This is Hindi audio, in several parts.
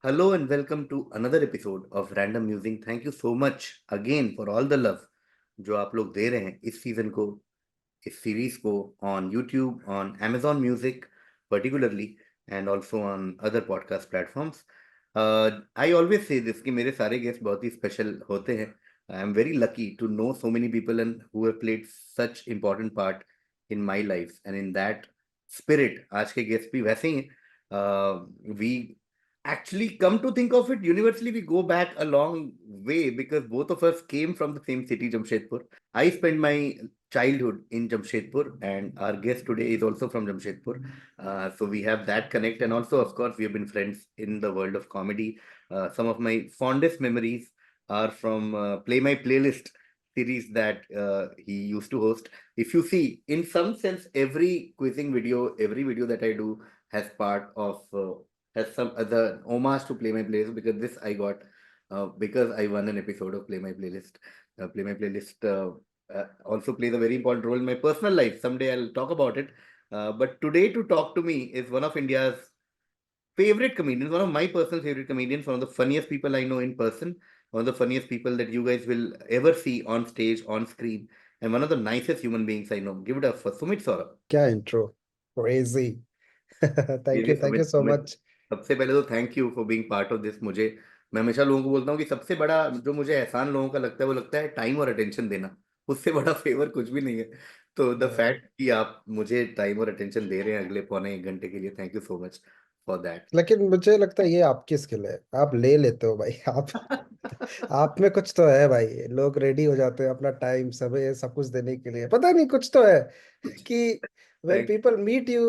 Hello and welcome to another episode of Random Musing. Thank you so much again for all the love जो आप लोग दे रहे हैं इस सीजन को, इस सीरीज को on YouTube, on Amazon Music particularly, and also on other podcast platforms. I always say this कि मेरे सारे गेस्ट बहुत ही स्पेशल होते हैं. I am very lucky to know so many people and who have played such important part in my life, and in that spirit आज के गेस्ट भी वैसे ही हैं. We actually, come to think of it, universally we go back a long way because both of us came from the same city, Jamshedpur. I spent my childhood in Jamshedpur, and our guest today is also from Jamshedpur. So we have that connect, and also, of course, we have been friends in the world of comedy. Some of my fondest memories are from Play My Playlist series that he used to host. If you see, in some sense, every quizzing video, every video that I do has part of has some other homage to Play My Playlist, because this I got because I won an episode of Play My Playlist. Play My Playlist also plays a very important role in my personal life. Someday I'll talk about it. But today to talk to me is one of India's favorite comedians, one of my personal favorite comedians, one of the funniest people I know in person, one of the funniest people that you guys will ever see on stage, on screen, and one of the nicest human beings I know. Give it up for Sumit Saurabh. क्या intro, crazy. Thank Really, you, thank you Sumit so Sumit much. सबसे पहले तो thank you for being part of this. मुझे मैं हमेशा लोगों को बोलता हूँ कि सबसे बड़ा जो मुझे एहसान लोगों का लगता है वो लगता है टाइम और अटेंशन देना. उससे बड़ा फेवर कुछ भी नहीं है. तो द फैक्ट कि आप मुझे टाइम और अटेंशन दे रहे हैं अगले पौने 1 घंटे के लिए, thank you so much for that. लेकिन मुझे लगता है ये आपकी स्किल है, आप ले लेते हो भाई। आप में कुछ तो है भाई। लोग रेडी हो जाते हैं अपना टाइम सब ये सब कुछ देने के लिए, पता नहीं कुछ तो है कि when thank people meet you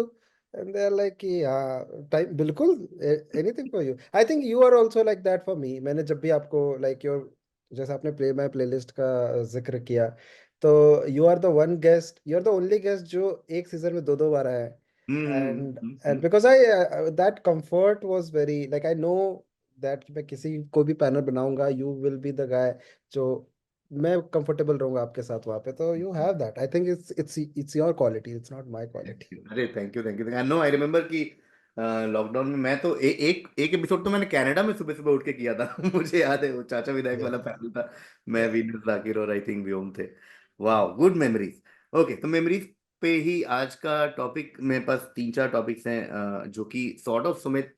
and they are like कि हाँ टाइम बिल्कुल anything for you. I think you are also like that for me. मैंने जब भी आपको like your जैसे आपने प्ले माई प्लेलिस्ट का जिक्र किया, तो you are the one guest, you are the only guest जो एक सीजन में दो दो बार आया है। And because I that comfort was very like I know that मैं किसी को भी पैनल बनाऊंगा, you will be the guy जो मैं कंफर्टेबल रहूंगा आपके साथ वहां पे, तो you have that. I think it's your quality, it's not my quality. You. अरे thank you, thank you. No, I remember कि लॉकडाउन में मैं तो एक एक एपिसोड तो मैंने कनाडा में सुबह सुबह उठ के किया था. मुझे याद है वो चाचा विधायक Yeah, वाला पैनल था. मैं yeah. वीनस जाकिर और आई थिंक व्योम थे. वाह, गुड मेमोरीज. ओके, तो मेमोरीज पे ही आज का टॉपिक. मेरे पास 3-4 टॉपिक्स हैं जो कि सॉर्ट ऑफ सुमित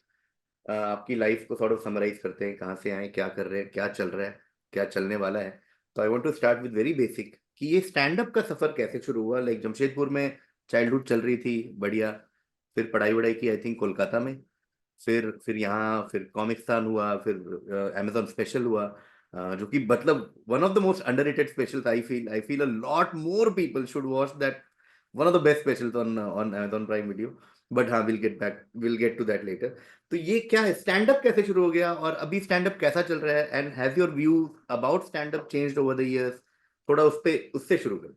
आपकी लाइफ को सॉर्ट ऑफ समराइज करते हैं. कहाँ से आए, क्या कर रहे हैं, क्या चल रहा है, क्या चलने वाला है. तो I want to start with very basic कि ये स्टैंड अप का सफर कैसे शुरू हुआ. लाइक जमशेदपुर में चाइल्डहुड चल रही थी, बढ़िया. फिर पढ़ाई वढ़ाई की आई थिंक कोलकाता में. फिर यहाँ फिर कॉमिक्सान हुआ, फिर अमेजोन स्पेशल हुआ, जो कि मतलब one of the most underrated special. I feel a lot more people should watch that. One of the best specials on on Amazon Prime Video. But हाँ, will get to that later. तो ये क्या है, स्टैंड अप कैसे शुरू हो गया और अभी स्टैंड अप कैसा चल रहा है, and has your view about stand up changed over the years? थोड़ा उस पे उससे शुरू कर.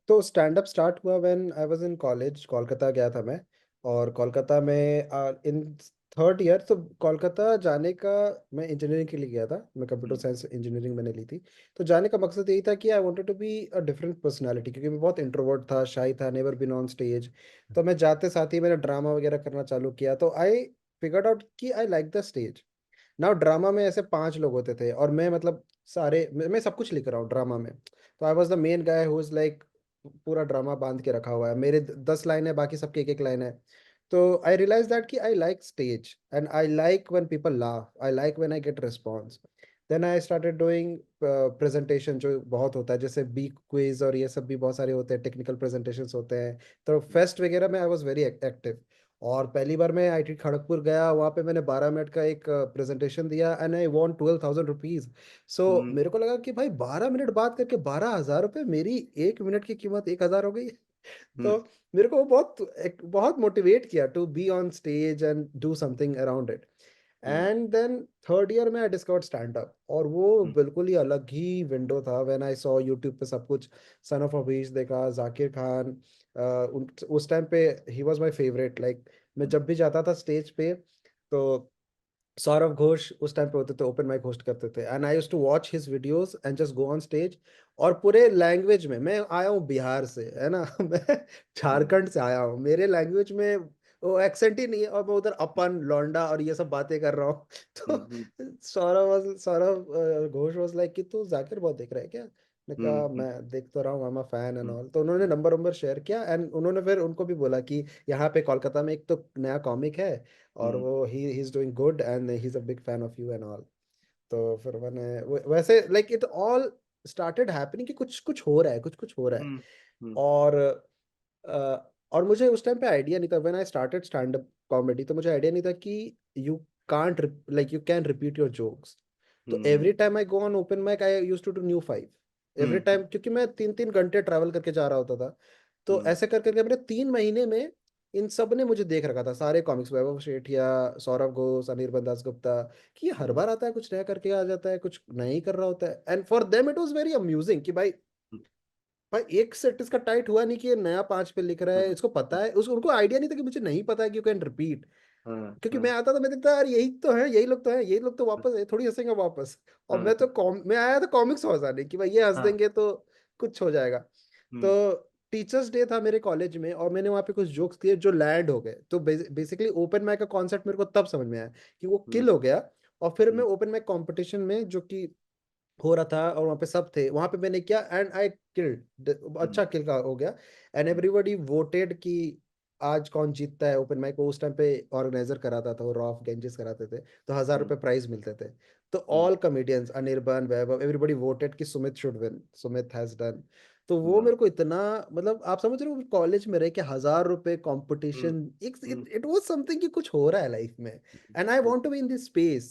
तो स्टैंड अप स्टार्ट हुआ when I was in college. Kolkata गया था मैं, और कोलकाता में इन थर्ड ईयर, तो कोलकाता जाने का मैं इंजीनियरिंग के लिए गया था। मैं कंप्यूटर साइंस इंजीनियरिंग मैंने ली थी। तो जाने का मकसद यही था कि I wanted to be a different personality, क्योंकि मैं बहुत इंट्रोवर्ट था, शाई था, नेवर बीन ऑन स्टेज। तो मैं जाते साथ ही मैंने ड्रामा वगैरह करना चालू किया, तो आई फिगर्ड आउट कि I like the stage. Now drama में ऐसे 5 लोग होते थे, और मैं मतलब सारे मैं सब कुछ लिख रहा हूँ ड्रामा में। तो I was the main guy who is like पूरा ड्रामा बांध के रखा हुआ है। मेरे 10 लाइन है, बाकी सबके एक एक लाइन है। तो आई रियलाइज दैट कि I like stage and I like when people laugh, I like when I get response. Then I started doing presentation, जो बहुत होता है, जैसे बी क्विज और ये सब भी बहुत सारे होते हैं, टेक्निकल प्रेजेंटेशंस होते हैं। तो फेस्ट वगैरह में आई वॉज वेरी एक्टिव। और पहली बार मैं आईटी खड़गपुर गया, वहाँ पे मैंने 12 मिनट का एक प्रेजेंटेशन दिया एंड आई वॉन्ट 12,000 रुपीज। सो मेरे को लगा कि भाई 12 मिनट बात करके 12,000 रुपये, मेरी 1 मिनट की कीमत 1,000 हो गई। तो मेरे को वो बहुत मोटिवेट किया to be on stage and do something around it. And then third year में आई डिस्कवर्ड स्टैंड अप, और वो बिल्कुल ही अलग ही विंडो था व्हेन आई सॉ यूट्यूब पे सब कुछ। सन ऑफ अवीश देखा, जाकिर खान। उस टाइम पे he was my favourite. Like मैं जब भी जाता था स्टेज पे, तो सौरव घोष उस टाइम पे होते थे, ओपन माइक होस्ट करते थे, and I used to watch his videos and just go on stage. और पूरे लैंग्वेज में, मैं आया हूँ बिहार से, है ना, मैं हम्म, झारखंड से आया हूँ, मेरे लैंग्वेज में वो एक्सेंट ही नहीं है, और मैं उधर अपन लौंडा और ये सब बातें कर रहा हूँ। तो हम्म, सौरव घोष वाज लाइक कि तू जाकिर बहुत देख रहा है क्या? मैं हम्म, कहा मैं देख तो रहा हूँ, I am fan and hmm, all. तो उन्होंने नंबर शेयर किया, एंड उन्होंने फिर उनको भी बोला कि यहाँ पे कोलकाता में एक तो नया कॉमिक है, और हम्म, वो he is doing good and he is a big fan of you and all. तो फिर मैंने वैसे like it all started happening कि कुछ कुछ हो रहा है, कुछ कुछ हो रहा है। हम्म, हम्म, और और मुझे उस टाइम पे आइडिया नहीं था, when I started stand up comedy, तो मुझे आइडिया नहीं था कि you can't like you can repeat your jokes. तो hmm, every time I go on open mic I used to do new five every hmm, time, क्योंकि मैं 3-3 घंटे ट्रैवल करके जा रहा होता था। तो हम्म, ऐसे कर करके मेरे 3 महीने में इन सब ने मुझे देख रखा था, सारे कॉमिक्स, वैभव शेठिया, सौरभ घोष, अनिर्बन दासगुप्ता, कि ये हर हम्म, बार आता है, कुछ नया करके आ जाता है, कुछ नया ही कर रहा होता है। And for them it was very amusing कि भाई, भाई एक सेट इसका टाइट हुआ नहीं कि ये नया 5 पे लिख रहा है, हम्म, इसको पता है, उस उनको आइडिया नहीं था कि मुझे नहीं पता है कि यू कैन रिपीट। हाँ, क्योंकि मैं हाँ, आता था, मैं देखता यार यही तो है, यही लोग तो है, यही लोग तो वापस है, थोड़ी हंसेंगे वापस। और हाँ, मैं आया था कॉमिक्स हंसाने कि भाई ये हंस हाँ, देंगे तो कुछ हो जाएगा। हम्म, तो टीचर्स डे था मेरे कॉलेज में, और मैंने वहाँ पे कुछ जोक्स किए जो लैंड हो गए। तो बेसिकली ओपन माइक का कॉन्सेप्ट मेरे को तब समझ में आया कि वो हम्म, किल हो गया। और फिर मैं हम्म, ओपन माइक कंपटीशन में, जो कि हो रहा था और वहाँ पे सब थे, वहाँ पे मैंने किया एंड आई किल्ड, हम्म, अच्छा किल का हो गया। एंड एवरीबॉडी वोटेड कि आज कौन जीतता है ओपन माइक को। उस टाइम पे ऑर्गेनाइजर कराता था वो, रॉफ गेंजिस कराते थे, तो 1,000 रुपए प्राइज मिलते थे। तो हम्म, ऑल कॉमेडियंस, अनिर्बान, वैभव, एवरीबॉडी वोटेड कि Sumit should win, Sumit has done. तो वो हाँ, मेरे को इतना, मतलब आप समझ रहे हो, कॉलेज में रह के 1,000 रुपए hmm, competition, hmm, it was something कि कुछ हो रहा है लाइफ में। And I want to be in this space,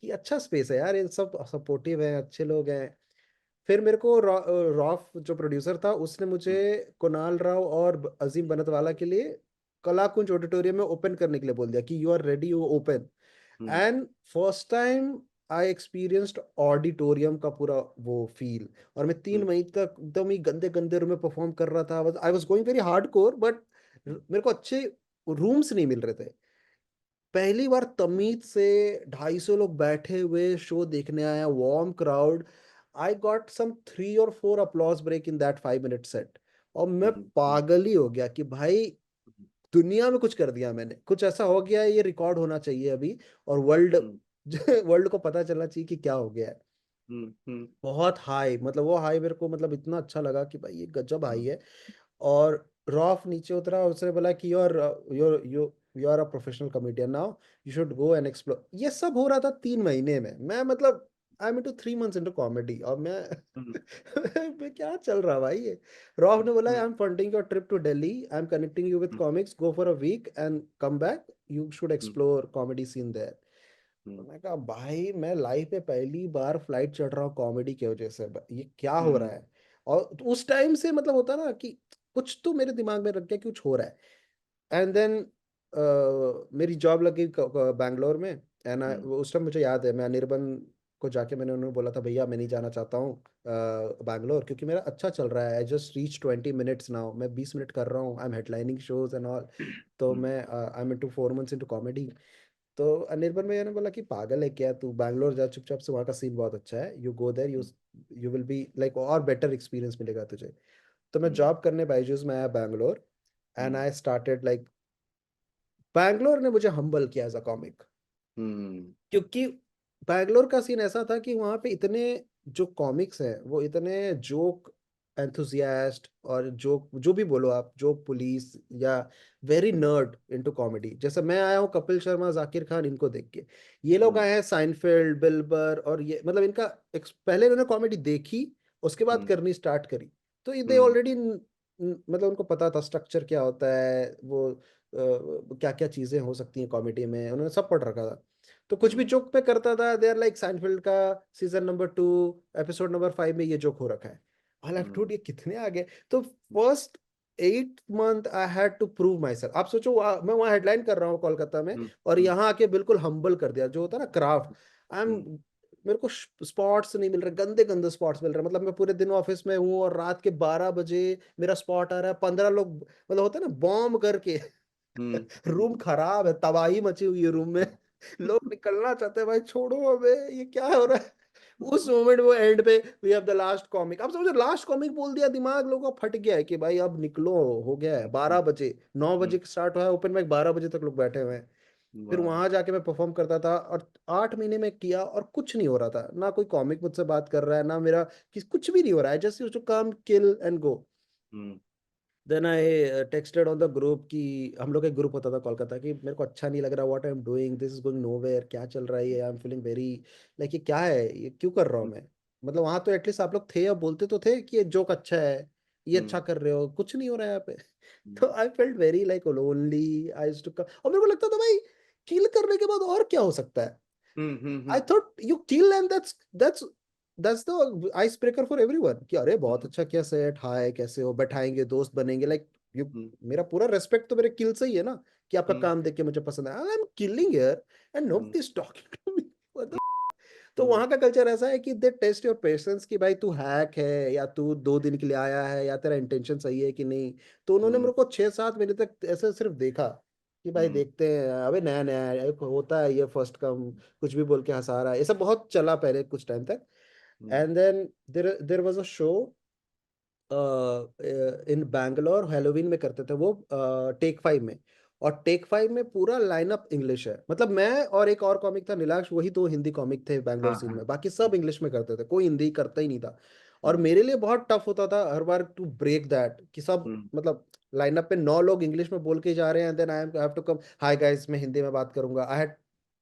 कि अच्छा स्पेस है यार, ये सब सपोर्टिव है, अच्छे लोग हैं। फिर मेरे को रॉफ जो प्रोड्यूसर था, उसने मुझे हम्म, कुणाल राव और अजीम बनतवाला के लिए कलाकुंज ऑडिटोरियम में ओपन करने के लिए बोल दिया कि you are ready, you open. Hmm, and first time I experienced auditorium का पूरा वो फील। और मैं तीन हम्म, महीने तक एकदम ही गंदे गंदे रूम में परफॉर्म कर रहा था, I was going very hard core, but मेरे को अच्छे रूम्स नहीं मिल रहे थे। पहली बार तमीज से 250 लोग बैठे हुए शो देखने आया, warm crowd. I got some 3 और 4 applause break in that 5 minute set. और मैं हम्म, पागल ही हो गया कि भाई दुनिया में कुछ कर दिया मैंने, कुछ ऐसा हो गया है, ये रिकॉर्ड होना चाहिए अभी, और वर्ल्ड हम्म, वर्ल्ड को पता चलना चाहिए कि क्या हो गया है। हम्म, हम्म, बहुत हाई, मतलब वो हाई मेरे को, मतलब इतना अच्छा लगा कि भाई ये गजब हाई हम्म, है। और रॉफ नीचे उतरा, उसने बोला कि you are a professional comedian now, you should go and explore. ये सब हो रहा था 3 महीने में। मैं मतलब I am into 3 months into comedy, और मैं हम्म, मैं क्या चल रहा भाई ये। रॉफ ने बोला, I hmm, am funding your trip to Delhi, I am connecting you with comics, go for a weekend come back, you should hmm, explore comedy scene there. तो हम्म, मैं कहा भाई, मैं लाइफ में पहली बार फ्लाइट चढ़ रहा हूँ कॉमेडी की वजह से, ये क्या हो रहा हम्म, है। और तो उस टाइम से मतलब होता ना कि कुछ तो मेरे दिमाग में रख गया कि कुछ हो रहा है। एंड देन मेरी जॉब लगी बैंगलोर में। एंड हम्म, उस टाइम मुझे याद है, मैं अनिर्बन को जाके मैंने उन्होंने बोला था, भैया मैं नहीं जाना चाहता हूँ बैंगलोर, क्योंकि मेरा अच्छा चल रहा है, I just reach 20 minutes now, मैं 20 मिनट कर रहा हूँ, I am headlining shows and all. तो हम्म, मैं I am into 4 months into comedy. तो अनिर्बन भैया ने बोला कि पागल है क्या तू, बैंगलोर जा चुपचाप से, वहाँ का सीन बहुत अच्छा है, you go there, you will be like, और बेटर एक्सपीरियंस मिलेगा तुझे। तो मैं हम्म, जॉब करने बायजूस में आया Bangalore. And hmm, I started like, Bangalore ने मुझे हम्बल किया एज अ कॉमिक। हम्म, क्योंकि बैंगलोर का सीन ऐसा था कि वहाँ पे इतने जो कॉमिक्स हैं वो इतने जोक एंथुजियास्ट, और जोक जो भी बोलो आप, जोक पुलिस, या वेरी नर्ड इनटू कॉमेडी। जैसे मैं आया हूँ कपिल शर्मा, जाकिर खान, इनको देख के, ये लोग हम्म, आए हैं साइनफेल्ड, बिल, और ये मतलब इनका पहले इन्होंने कॉमेडी देखी, उसके बाद हम्म, करनी स्टार्ट करी। तो ये हम्म, ऑलरेडी, मतलब उनको पता था स्ट्रक्चर क्या होता है, वो क्या क्या चीजें हो सकती हैं कॉमेडी में, उन्होंने सब पढ़ रखा था। तो कुछ भी हम्म, जोक पे करता था, दे आर लाइक साइनफील्ड का सीजन नंबर 2 एपिसोड नंबर 5 में ये जोक हो रखा है। आई लाइक हम्म, डूड, ये कितने आगे। तो first 8 month I had to prove myself. आप सोचो, मैं वहाँ हेडलाइन कर रहा हूँ कोलकाता में, हम्म, और हम्म, यहाँ आके बिल्कुल हम्बल कर दिया, जो होता है ना क्राफ्ट। आई एम, हम्म, मेरे को स्पॉट्स नहीं मिल रहे, गंदे गंदे स्पॉट्स मिल रहे, मतलब मैं पूरे दिन ऑफिस में हूँ और रात के 12 बजे मेरा स्पॉट आ रहा है, 15 लोग, मतलब होता है ना बॉम्ब करके हम्म, रूम खराब है, तबाही मची हुई है रूम में। लोग निकलना चाहते हैं, भाई छोड़ो हमें, ये क्या हो रहा है। उस मोमेंट वो एंड पे we have the last comic, अब समझो लास्ट कॉमिक बोल दिया, दिमाग लोगों का फट गया है कि भाई अब निकलो, हो गया है 12 बजे, 9 बजे स्टार्ट हुआ है ओपन माइक, 12 बजे तक लोग बैठे हुए हैं। फिर वाह। वहां जाके मैं परफॉर्म करता था, और 8 महीने में किया और कुछ नहीं हो रहा था, ना कोई कॉमिक मुझसे बात कर रहा है, ना मेरा कुछ भी नहीं हो रहा है, just used to come kill and go. Hmm. Then I texted on the group कि हम लोग का एक ग्रुप होता था कोलकाता की, मेरे को अच्छा नहीं लग रहा, what I am doing, this is going nowhere, क्या चल रहा है ये, I am feeling very like ये क्या है, ये क्यों कर रहा हूँ मैं। मतलब वहां तो एटलीस्ट आप लोग थे या बोलते तो थे कि ये जोक अच्छा है, ये अच्छा कर रहे हो, कुछ नहीं हो रहा है यहाँ पे। तो I felt very like lonely, I used to, और मेरे को लगता था भाई किल करने के बाद और क्या हो सकता है। I thought you kill and that's the ice breaker for everyone, कि अरे बहुत अच्छा किया सेट, हाय कैसे हो, बैठाएंगे, दोस्त बनेंगे, लाइक यू, मेरा पूरा रेस्पेक्ट तो मेरे किल से ही है ना, कि आपका काम देख के मुझे पसंद है, I am killing here and nobody is talking to me. तो वहां का कल्चर ऐसा है कि दे टेस्ट योर पेशेंस, कि भाई तू हैक है या तू 2 दिन के लिए आया है, या तेरा इंटेंशन सही है कि नहीं। तो उन्होंने मेरे को 6-7 महीने तक ऐसे सिर्फ देखा कि भाई देखते हैं, अबे नया नया है, एक होता है ये फर्स्ट कम, कुछ भी बोल के हंसा रहा है, ये सब बहुत चला पहले कुछ टाइम तक। And then there was a show in Bangalore, Halloween में करते थे वो, टेक 5 में। और टेक 5 में पूरा लाइनअप इंग्लिश है, मतलब मैं और एक और कॉमिक था निलाक्ष, वही 2 हिंदी कॉमिक थे बैंगलोर सीन में, बाकी सब इंग्लिश में करते थे, कोई हिंदी करता ही नहीं था। और मेरे लिए बहुत टफ होता था हर बार टू ब्रेक दैट, कि सब मतलब लाइनअप पे 9 लोग इंग्लिश में बोल के जा रहे हैं, then I have to come, hi guys मैं हिंदी में बात करूंगा, आई हैड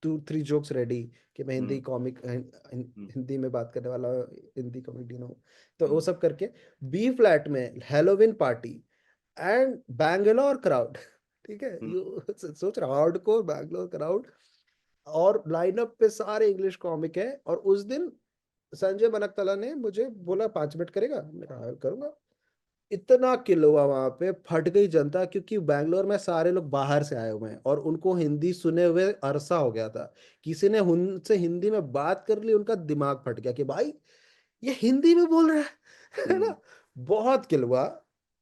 2-3 जोक्स रेडी कि मैं हिंदी कॉमिक, हिंदी में बात करने वाला हिंदी कॉमेडियन हूँ। तो वो सब करके बी फ्लैट में Halloween party and Bangalore crowd, ठीक है, यू सोच रहा हार्डकोर बैंगलोर क्राउड, और लाइनअप पे सारे इंग्लिश कॉमिक है। और उस दिन संजय बनकतला ने मुझे बोला 5 मिनट करेगा, मैं कहा "हाँ, करूंगा"। इतना किल हुआ वहां पे, फट गई जनता, क्योंकि बैंगलोर में सारे लोग बाहर से आए हुए हैं और उनको हिंदी सुने हुए अरसा हो गया था। किसी ने उनसे हिंदी में बात कर ली, उनका दिमाग फट गया कि भाई ये हिंदी में बोल रहा है ना। बहुत किल हुआ।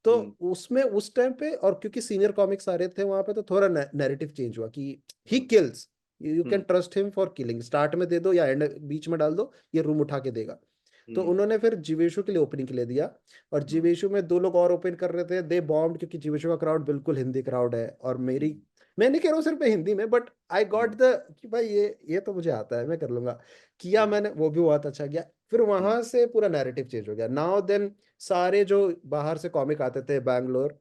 तो उसमें उस टाइम पे, और क्योंकि सीनियर कॉमिक्स आ रहे थे वहां पे, तो थोड़ा नैरेटिव चेंज हुआ कि he kills, you can trust him for killing, start में दे दो या एंड बीच में डाल दो, ये रूम उठा के देगा। तो उन्होंने फिर जीवेशु के लिए ओपनिंग के लिए दिया, और जीवेशु में 2 लोग और ओपन कर रहे थे, दे बॉम्ब्ड, क्योंकि जीवेशु का क्राउड बिल्कुल हिंदी क्राउड है। और मेरी, मैं नहीं कह रहा हूँ सिर्फ हिंदी में, बट आई गॉट द, कि भाई ये तो मुझे आता है, मैं कर लूंगा, किया मैंने, वो भी बहुत अच्छा गया। फिर वहां से पूरा नैरेटिव चेंज हो गया, नाउ देन सारे जो बाहर से कॉमिक आते थे बैंगलोर,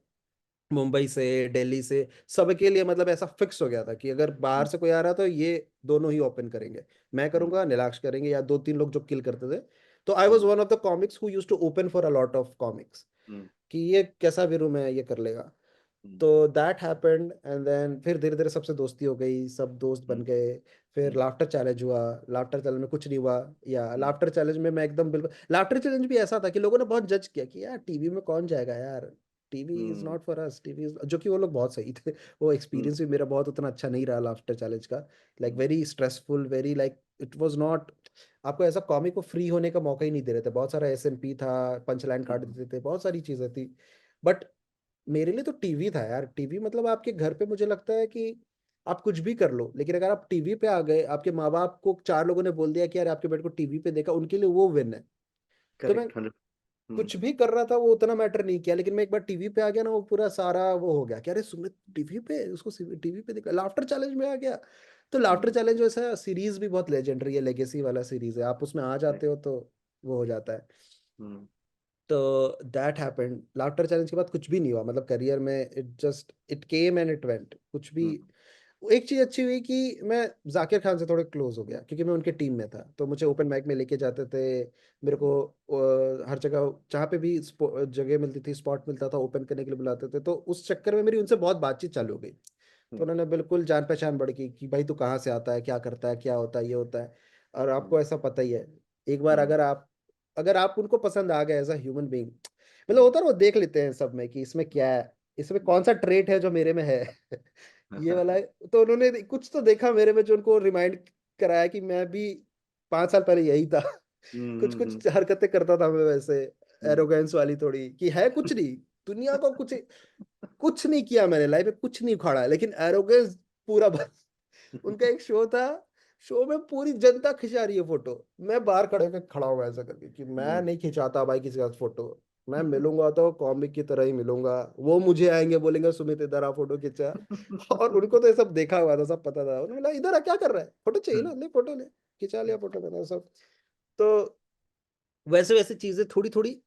मुंबई से, दिल्ली से, सबके लिए मतलब ऐसा फिक्स हो गया था कि अगर बाहर से कोई आ रहा तो ये दोनों ही ओपन करेंगे, मैं करूंगा, नीलाक्ष करेंगे, या 2-3 लोग जो किल करते थे। तो I was one of the comics who use to open for a lot of comics, कि ये कैसा भी रूम है, ये कर लेगा। तो दैट हैपेंड, एंड देन फिर धीरे धीरे सबसे दोस्ती हो गई, सब दोस्त बन गए। फिर लाफ्टर चैलेंज हुआ, लाफ्टर चैलेंज में कुछ नहीं हुआ, या लाफ्टर चैलेंज में मैं एकदम बिल्कुल, लाफ्टर चैलेंज भी ऐसा था कि लोगों ने बहुत जज किया कि यार टीवी में कौन जाएगा यार, TV is not for us, TV is, जो कि वो लोग बहुत सही थे। वो एक्सपीरियंस भी मेरा बहुत उतना अच्छा नहीं रहा लाफ्टर चैलेंज का, like very stressful, very like it was not, आपको ऐसा कॉमिक को फ्री होने का मौका ही नहीं दे रहे थे, बहुत सारा एसएमपी था, पंच लाइन काट देते थे, बहुत सारी चीजें थी। बट मेरे लिए तो टीवी था यार, टीवी मतलब आपके घर पे, मुझे लगता है कि आप कुछ भी कर लो, लेकिन अगर आप टीवी पे आ गए, आपके माँ बाप को 4 लोगों ने बोल दिया कि यार आपके बेटे को टीवी पे देखा, उनके लिए वो विन है। तो मैं करेक्ट 100। कुछ भी कर रहा था, वो उतना मैटर नहीं किया, लेकिन मैं एक बार टीवी पे आ गया ना, वो पूरा सारा वो हो गया कि अरे सुमित टीवी पे, उसको टीवी पे देखा, लाफ्टर चैलेंज में आ गया। तो लाफ्टर चैलेंज जैसा सीरीज भी बहुत लेजेंडरी है, लेगेसी वाला सीरीज है, आप उसमें आ जाते हो तो वो हो जाता है। तो दैट हैपेंड, लाफ्टर चैलेंज के बाद कुछ भी नहीं हुआ, मतलब करियर में, it just it came and it went, कुछ भी। एक चीज अच्छी हुई कि मैं जाकिर खान से थोड़े क्लोज हो गया, क्योंकि मैं उनके टीम में था, तो मुझे ओपन माइक में लेके जाते थे, मेरे को हर जगह जहाँ पे भी जगह मिलती थी, स्पॉट मिलता था, ओपन करने के लिए बुलाते थे, तो उस चक्कर में मेरी उनसे बहुत बातचीत चालू हो गई। तो उन्होंने बिल्कुल जान पहचान बढ़ गई कि भाई तू कहाँ से आता है, क्या करता है, क्या होता है, ये होता है। और आपको ऐसा पता ही है, एक बार अगर आप उनको पसंद आ गए एज अ ह्यूमन बीइंग, मतलब होता है, वो देख लेते हैं सब में कि इसमें क्या है, इसमें कौन सा ट्रेट है जो मेरे में है। ये वाला है। तो उन्होंने कुछ तो देखा मेरे में जो उनको रिमाइंड कराया कि मैं भी 5 साल पहले यही था। कुछ कुछ हरकतें करता था मैं वैसे, एरोगेंस वाली थोड़ी, कि है कुछ नहीं, दुनिया को कुछ कुछ नहीं किया मैंने, लाइफ में कुछ नहीं उखाड़ा है, लेकिन एरोगेंस पूरा भर, उनका एक शो था, शो में पूरी जनता खिंचा रही है फोटो, मैं बाहर खड़ा हुआ ऐसा करके कि मैं नहीं खिंचाता भाई किसी का फोटो, मैं मिलूंगा तो कॉमिक की तरह ही मिलूंगा। वो मुझे आएंगे बोलेंगे सुमित इधर आ फोटो खिंचा। और उनको तो ये सब देखा हुआ था, सब पता था, उन्होंने बोला इधर आ क्या कर रहा है, फोटो चाहिए ना, ले फोटो ले, खिंचा लिया फोटो मैंने सब। तो वैसे वैसे चीजें थोड़ी थोड़ी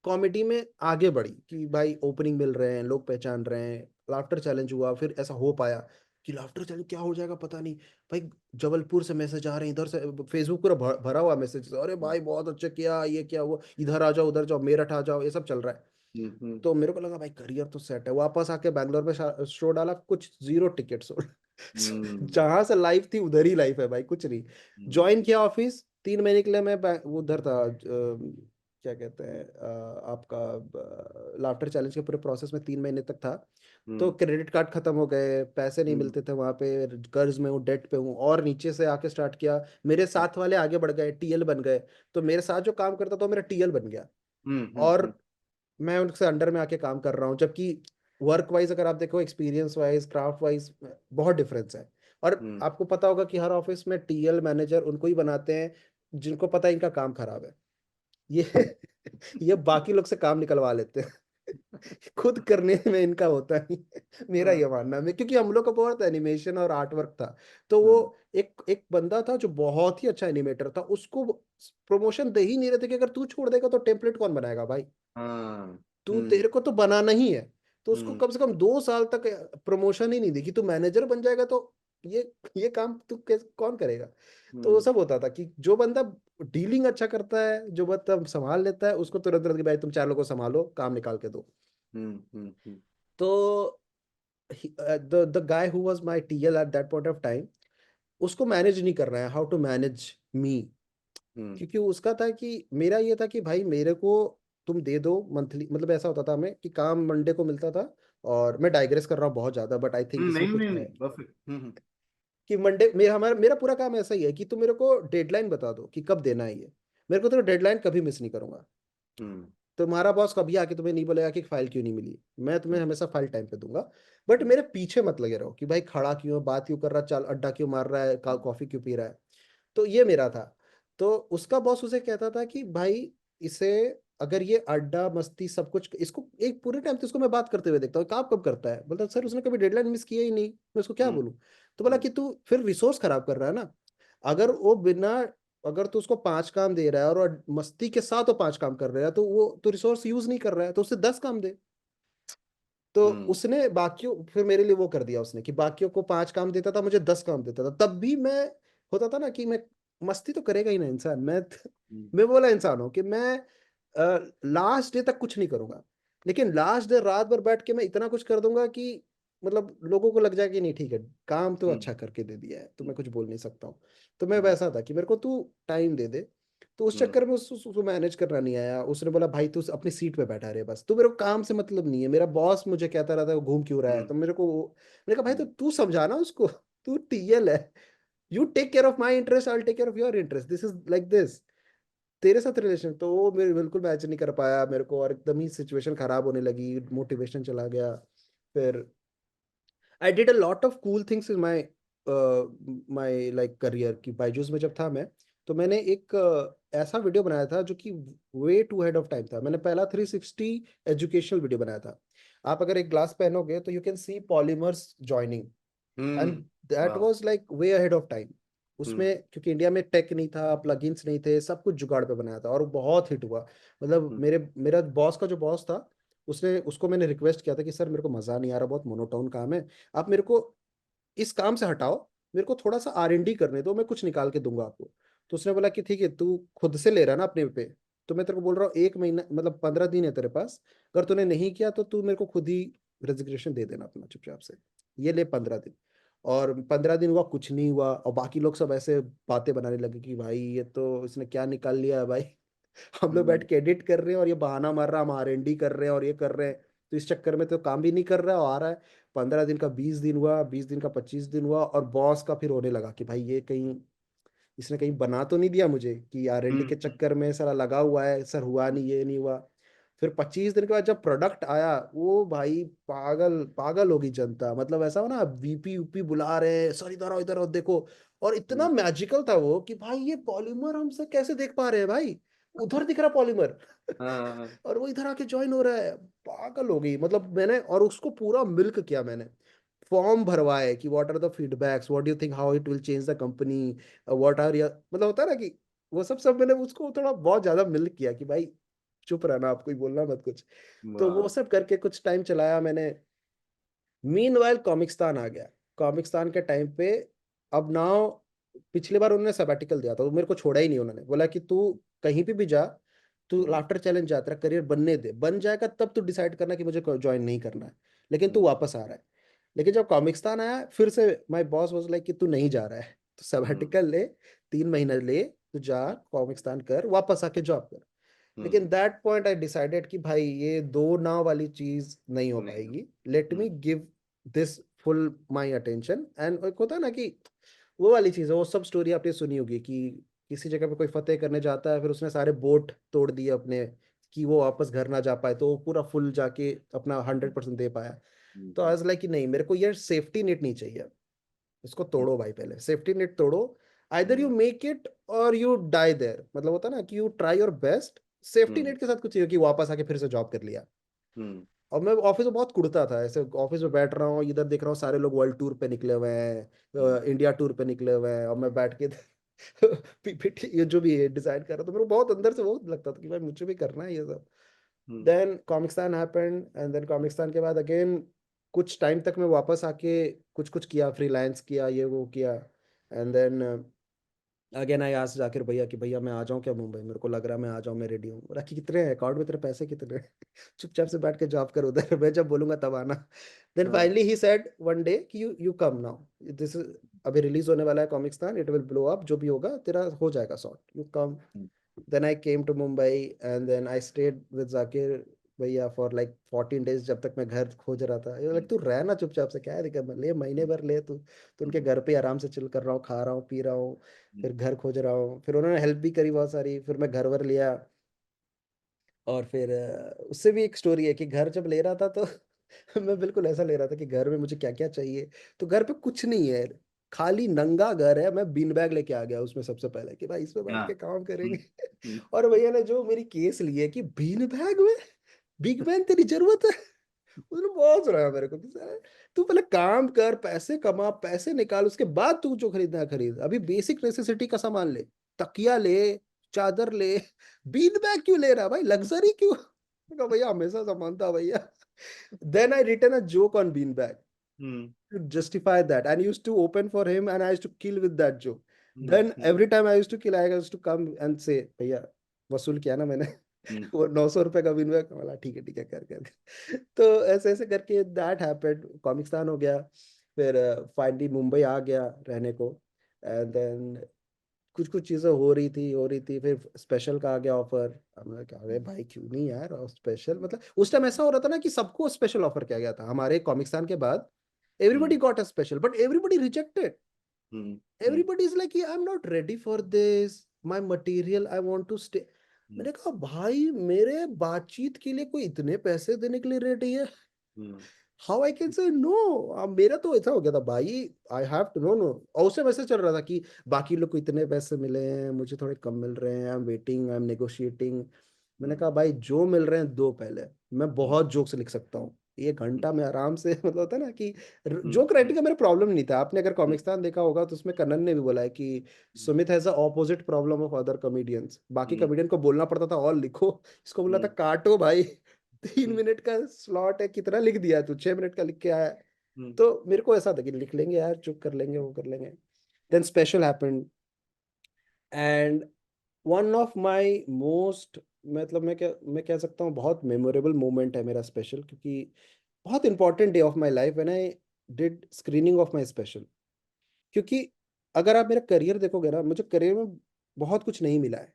कॉमेडी में आगे बढ़ी कि भाई ओपनिंग मिल रहे हैं, लोग पहचान रहे हैं, लाफ्टर चैलेंज हुआ, फिर ऐसा हो पाया कि लाफ्टर चैलेंज क्या हो जाएगा पता नहीं। भाई जबलपुर से मैसेज आ रहे हैं, इधर से फेसबुक पूरा भरा हुआ मैसेज, अरे भाई बहुत अच्छा किया, ये क्या हुआ, इधर आ जाओ उधर जाओ मेरठ आ जाओ, ये सब चल रहा है। तो मेरे को लगा भाई करियर तो सेट है, वापस आके बैंगलोर में शो डाला, कुछ जीरो टिकट सोल्ड। जहां से लाइफ थी उधर ही लाइफ है भाई, कुछ नहीं। ज्वाइन किया ऑफिस, 3 महीने के लिए मैं वो उधर था, क्या कहते हैं, आपका लाफ्टर चैलेंज के पूरे प्रोसेस में 3 महीने तक था। तो क्रेडिट कार्ड खत्म हो गए, पैसे नहीं मिलते थे वहां पे, कर्ज में हूँ, डेट पे हूँ, और नीचे से आके स्टार्ट किया। मेरे साथ वाले आगे बढ़ गए, टीएल बन गए, तो मेरे साथ जो काम करता था वो मेरा टीएल बन गया। और मैं उनसे अंडर में आके काम कर रहा हूँ, जबकि वर्क वाइज अगर आप देखो, एक्सपीरियंस वाइज, क्राफ्ट वाइज बहुत डिफरेंस है। और आपको पता होगा कि हर ऑफिस में टीएल मैनेजर उनको ही बनाते हैं जिनको पता है इनका काम खराब है। ये ये बाकी लोग से काम निकलवा लेते हैं। खुद करने में इनका होता नहीं है। मेरा ये मानना है, क्योंकि हम लोग का बहुत एनिमेशन और आर्ट वर्क था। तो वो एक एक बंदा था जो बहुत ही अच्छा एनिमेटर था, उसको प्रमोशन दे ही नहीं रहे थे कि अगर तू छोड़ देगा तो टेम्पलेट कौन बनाएगा भाई, तू तेरे को तो बनाना ही है। तो उसको कम से कम 2 साल तक प्रमोशन ही नहीं दी कि तू मैनेजर बन जाएगा तो ये काम तू कौन करेगा। तो वो सब होता था कि जो बंदा डीलिंग अच्छा करता है, जो बंदा संभाल लेता है, उसको तुरंत तुरंत कि भाई तुम 4 लोगों को संभालो, काम निकाल के दो। तो the guy who was my TL at that point of time, उसको मैनेज नहीं कर रहा है हाउ टू मैनेज मी। क्योंकि उसका था कि मेरा ये था कि भाई मेरे को तुम दे दो मंथली, मतलब ऐसा होता था हमें कि काम मंडे को मिलता था। और मैं डाइग्रेस कर रहा हूँ बहुत ज्यादा, बट आई थिंक इसमें नहीं कुछ नहीं है नहीं परफेक्ट। कि मंडे मेरा पूरा काम ऐसा ही है कि तुम मेरे को डेडलाइन बता दो कि कब देना है ये, मेरे को तो डेडलाइन कभी मिस नहीं करूंगा। तुम्हारा बॉस कभी आके तुम्हें नहीं बोलेगा कि फाइल क्यों नहीं मिली, मैं तुम्हें हमेशा फाइल टाइम पे दूंगा। बट मेरे पीछे मत लगे रहो कि भाई खड़ा क्यों है, बात क्यों कर रहा है, चल अड्डा क्यों मार रहा है, कॉफी क्यों पी रहा है। तो ये मेरा था। तो उसका बॉस उसे कहता था कि भाई इसे, अगर ये अड्डा मस्ती सब कुछ, इसको एक पूरे टाइम तो इसको मैं बात करते हुए देखता हूँ, काम कब करता है, बोलता सर उसने कभी डेडलाइन मिस किया ही नहीं, मैं उसको क्या बोलूँ। तो बोला कि तू फिर रिसोर्स खराब कर रहा है ना, अगर वो बिना, अगर तू उसको 5 काम दे रहा है और मस्ती के साथ वो 5 काम कर रहा है, तो वो तो रिसोर्स यूज नहीं कर रहा है, तो उससे 10 काम दे। तो उसने बाकियों, फिर मेरे लिए वो कर दिया उसने कि बाकियों को 5 काम देता था, मुझे 10 काम देता था, तब भी मैं, होता था ना कि मैं, मस्ती तो करेगा ही ना इंसान, मैं बोला इंसान हूं कि मैं लास्ट डे तक कुछ नहीं करूंगा, लेकिन लास्ट डे रात भर बैठ के मैं इतना कुछ कर दूंगा कि मतलब लोगों को लग जाए कि नहीं ठीक है, काम तो अच्छा करके दे दिया है, तो मैं कुछ बोल नहीं सकता हूँ। तो मैं वैसा था कि मेरे को तू टाइम दे दे। तो उस चक्कर में उसको मैनेज करना नहीं आया, उसने बोला भाई तू अपनी सीट पे बैठा रहे बस, तू मेरे को काम से मतलब नहीं है, मेरा बॉस मुझे कहता रहता है वो घूम क्यों रहा है, तो मेरे को मैंने कहा भाई तो तू समझाना उसको, तू टीएल है, you take care of my interest, I take care of your interest, this is like this, तेरे साथ रिलेशन। तो वो मेरे बिल्कुल मैच नहीं कर पाया मेरे को, और एकदम ही सिचुएशन खराब होने लगी, मोटिवेशन चला गया। फिर I did a lot of cool things in my my like career, की बायजूस में जब था मैं, तो मैंने एक ऐसा वीडियो बनाया था जो कि way to head of time था। मैंने पहला 360 एजुकेशनल वीडियो बनाया था। आप अगर एक ग्लास पहनोगे तो you can see polymers joining, and that वाह। Was like way ahead of time. उसमें क्योंकि इंडिया में टेक नहीं था, प्लगइन्स नहीं थे, सब कुछ जुगाड़ पे बनाया था और वो बहुत हिट हुआ। मतलब मेरा बॉस का जो बॉस था, उसने, उसको मैंने रिक्वेस्ट किया था कि सर मेरे को मजा नहीं आ रहा, बहुत मोनोटोन काम है, आप मेरे को इस काम से हटाओ, मेरे को थोड़ा सा R&D करने दो, मैं कुछ निकाल के दूंगा आपको। तो उसने बोला कि ठीक है, तू खुद से ले रहा है ना अपने पे, तो मैं तेरे को बोल रहा हूँ 1 महीना मतलब 15 दिन है तेरे पास, अगर तूने नहीं किया तो तू मेरे को खुद ही रेजिग्नेशन दे देना अपना चुपचाप से, ये ले 15 दिन। और 15 दिन हुआ, कुछ नहीं हुआ, और बाकी लोग सब ऐसे बातें बनाने लगे कि भाई ये तो इसने क्या निकाल लिया है भाई। हम लोग बैठ के एडिट कर रहे हैं और ये बहाना मार रहा है, हम R&D कर रहे हैं और ये कर रहे हैं, तो इस चक्कर में तो काम भी नहीं कर रहा है और आ रहा है। 15 दिन का 20 दिन हुआ, 20 दिन का 25 दिन हुआ, और बॉस का फिर होने लगा कि भाई ये कहीं, इसने कहीं बना तो नहीं दिया मुझे कि R&D के चक्कर में सारा लगा हुआ है, सर हुआ नहीं, ये नहीं हुआ। फिर 25 दिन के बाद जब प्रोडक्ट आया, वो भाई पागल पागल होगी जनता, मतलब ऐसा हो ना, वीपी यूपी बुला रहे हैं, सर इधर आओ देखो। और इतना हम्म, मैजिकल था वो कि भाई ये पॉलीमर हमसे कैसे देख पा रहे हैं भाई, उधर दिख रहा पॉलीमर। हाँ हाँ, और वो इधर आके ज्वाइन हो रहा है। पागल हो गई, मतलब मैंने और उसको पूरा मिल्क किया मैंने, फॉर्म भरवाए कि what are the feedbacks, what do you think, how it will change the company, what are your, मतलब होता है ना कि वो सब मैंने उसको थोड़ा बहुत ज्यादा मिल्क किया कि भाई चुप रहना, आप कोई बोलना मत कुछ। तो वो वाह, सब करके कुछ टाइम चलाया मैंने। मीनवाइल कॉमिक्सतान आ गया। कॉमिक्सतान के टाइम पे, अब नाउ, पिछली बार उन्होंने सबैटिकल दिया था, वो मेरे को छोड़ा ही नहीं, उन्होंने बोला कि तू कहीं भी जा, तू हम्म, लाफ्टर चैलेंज जा, तेरा करियर बनने दे, बन जाएगा तब तू डिसाइड करना कि मुझे ज्वाइन नहीं करना है, लेकिन तू हम्म, वापस आ रहा है। लेकिन जब कॉमिक्सतान आया फिर से, माय बॉस वाज लाइक कि तू नहीं जा रहा है, तो हम्म, सबैटिकल ले, 3 महीने ले, तू जा, कॉमिक्सतान कर, वापस आके जॉब कर। लेकिन हम्म, दैट पॉइंट आई डिसाइडेड कि भाई ये दो नाव वाली चीज नहीं हो नहीं, पाएगी, let me hmm, give this full my attention. And एक होता है ना कि वो वाली चीज है, वो सब स्टोरी आपने सुनी होगी कि किसी जगह पे कोई फतेह करने जाता है, फिर उसने सारे बोट तोड़ दिए अपने, कि वो वापस घर ना जा पाए, तो वो पूरा फुल जाके अपना 100% दे पाया। तो हम्म, आज लाइक कि नहीं, मेरे को ये सेफ्टी नेट नहीं चाहिए, इसको तोड़ो भाई, पहले सेफ्टी नेट तोड़ो। Either you hmm, make it और यू डाई देयर, मतलब होता है ना कि you try your best. Safety hmm, net के साथ कुछ नहीं हो कि वापस आके फिर से जॉब कर लिया। हम्म, और मैं ऑफिस में बहुत कुड़ता था, ऐसे ऑफिस में बैठ रहा हूँ, इधर देख रहा हूँ सारे लोग वर्ल्ड टूर पे निकले हुए हैं, हम्म, इंडिया टूर पे निकले हुए हैं, और मैं बैठ के पीपीटी ये जो भी है डिसाइड कर रहा था, तो मेरे को बहुत अंदर से वो लगता था कि भाई मुझे भी करना है ये सब। हम्म, then Comicstaan happened, and then Comicstaan के बाद अगेन कुछ टाइम तक मैं वापस आके कुछ कुछ किया, फ्रीलांस किया, ये वो किया। And then again I asked Zakir भैया कि भैया मैं आ जाऊँ क्या मुंबई, मेरे को लग रहा है मैं आ जाऊँ, मैं रेडी हूँ। बोला कि कितने हैं अकाउंट में तेरे पैसे कितने हैं? चुपचाप से बैठ के जॉब कर उधर, मैं जब बोलूंगा तब आना। देन हाँ, finally he said one day कि यू कम नाउ, दिस अभी रिलीज होने वाला है Comicstaan, it will blow up, जो भी होगा तेरा हो जाएगा sort, you come. Hmm, Then I came to Mumbai and then I stayed with Zakir भैया for like 14 days, जब तक मैं घर खोज रहा था। ये हम्म, तू रह ना चुपचाप से, क्या है दिक्कत, ले महीने भर ले तू, तो उनके हम्म, घर पे आराम से चिल कर रहा हूँ, खा रहा हूँ, पी रहा हूँ, हम्म, फिर घर खोज रहा हूँ, फिर उन्होंने हेल्प भी करी बहुत सारी, फिर मैं घर वर लिया। और फिर उससे भी एक स्टोरी है कि घर जब ले रहा था तो मैं बिल्कुल ऐसा ले रहा था कि घर में मुझे क्या क्या चाहिए, तो घर पे कुछ नहीं है, खाली नंगा घर है। मैं बीन बैग लेके आ गया उसमें सबसे पहले कि भाई इसमें बैठ हाँ, के काम हम्म, करेंगे। हम्म, और भैया ने जो मेरी केस ली है कि बीन बैग में, बिग बैन तेरी जरूरत है, उसने बहुत सुनाया मेरे को कि साला, तू पहले काम कर, पैसे कमा, पैसे निकाल, उसके बाद तू जो खरीदना है खरीद, अभी बेसिक नेसेसिटी का सामान ले, तकिया ले, चादर ले, बीन बैग क्यों ले रहा है भाई, लग्जरी क्यों? मैंने कहा भैया हमेशा सामान था भैया। Then I written a joke on bean bag hmm, to justify that, and I used to open for him and I used to kill with that joke. Hmm, Then every time I used to kill, I used to come and say भैया वसूल किया ना मैंने। हम्म, वो 900 रुपए का विन हुआ, बोला ठीक है कर। तो ऐसे ऐसे करके दैट हैपेंड, कॉमिक्सतान हो गया, फिर फाइनली मुंबई आ गया रहने को। एंड देन कुछ कुछ चीज़ें हो रही थी, फिर स्पेशल का आ गया ऑफर। हमने कहा अरे भाई क्यों नहीं यार, और स्पेशल, मतलब उस टाइम ऐसा हो रहा था ना कि सबको स्पेशल ऑफर किया गया था हमारे कॉमिक्सतान के बाद, हम्म, everybody got a special but everybody rejected. Hmm, hmm, Everybody is like I'm not ready for this, my material, I want to stay. हम्म, मैंने कहा भाई मेरे बातचीत के लिए कोई इतने पैसे देने के लिए रेडी है, hmm, how I can say no. मेरा तो ऐसा हो गया था भाई, I have to no no. और उससे वैसे चल रहा था कि बाकी लोग को इतने पैसे मिले हैं, मुझे थोड़े कम मिल रहे हैं, I am waiting, I am negotiating. मैंने हम्म, कहा भाई जो मिल रहे हैं दो पहले, मैं हम्म, बहुत जोक्स लिख सकता हूँ, 1 घंटा में आराम से मतलब होता है ना कि हम्म, जोक राइटिंग का मेरा प्रॉब्लम नहीं था। आपने अगर हम्म, कॉमिक्सतान देखा होगा तो उसमें कन्नन ने भी बोला है कि Sumit has a opposite problem of other comedians, बाकी हम्म, कॉमेडियन को बोलना पड़ता था और लिखो, इसको बोला था हम्म, काटो भाई। 3 हम्म, मिनट का स्लॉट है, कितना लिख दिया तू, 6 मिनट का लिख के आया। हम्म, तो मेरे को ऐसा था कि लिख लेंगे यार, चुप कर लेंगे, वो कर लेंगे। Then special happened, and one of my most, मतलब मैं कह सकता हूँ बहुत मेमोरेबल मोमेंट है मेरा स्पेशल, क्योंकि बहुत important day of my life when I did screening of my special. क्योंकि अगर आप मेरा करियर देखोगे ना, मुझे करियर में बहुत कुछ नहीं मिला है।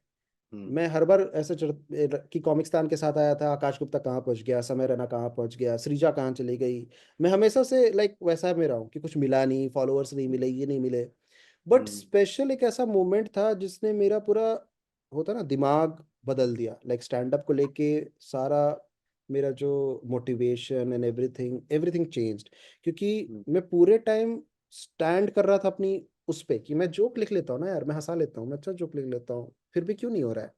हम्म, मैं हर बार ऐसे कि कॉमिक्सतान के साथ आया था, आकाश गुप्ता कहाँ पहुंच गया, समय रैना कहाँ पहुंच गया, सृजा कहाँ चली गई। मैं हमेशा से लाइक वैसा में रहा हूँ कि कुछ मिला नहीं, फॉलोअर्स नहीं मिले, ये नहीं मिले। बट हम्म, स्पेशल एक ऐसा मोमेंट था जिसने मेरा पूरा, होता ना, दिमाग बदल दिया, लाइक स्टैंड अप को लेके सारा मेरा जो motivation and everything everything changed, क्योंकि हम्म, मैं पूरे टाइम स्टैंड कर रहा था अपनी उस पे कि मैं जोक लिख लेता हूँ ना यार, मैं हंसा लेता हूँ, मैं अच्छा जोक लिख लेता हूँ, फिर भी क्यों नहीं हो रहा है।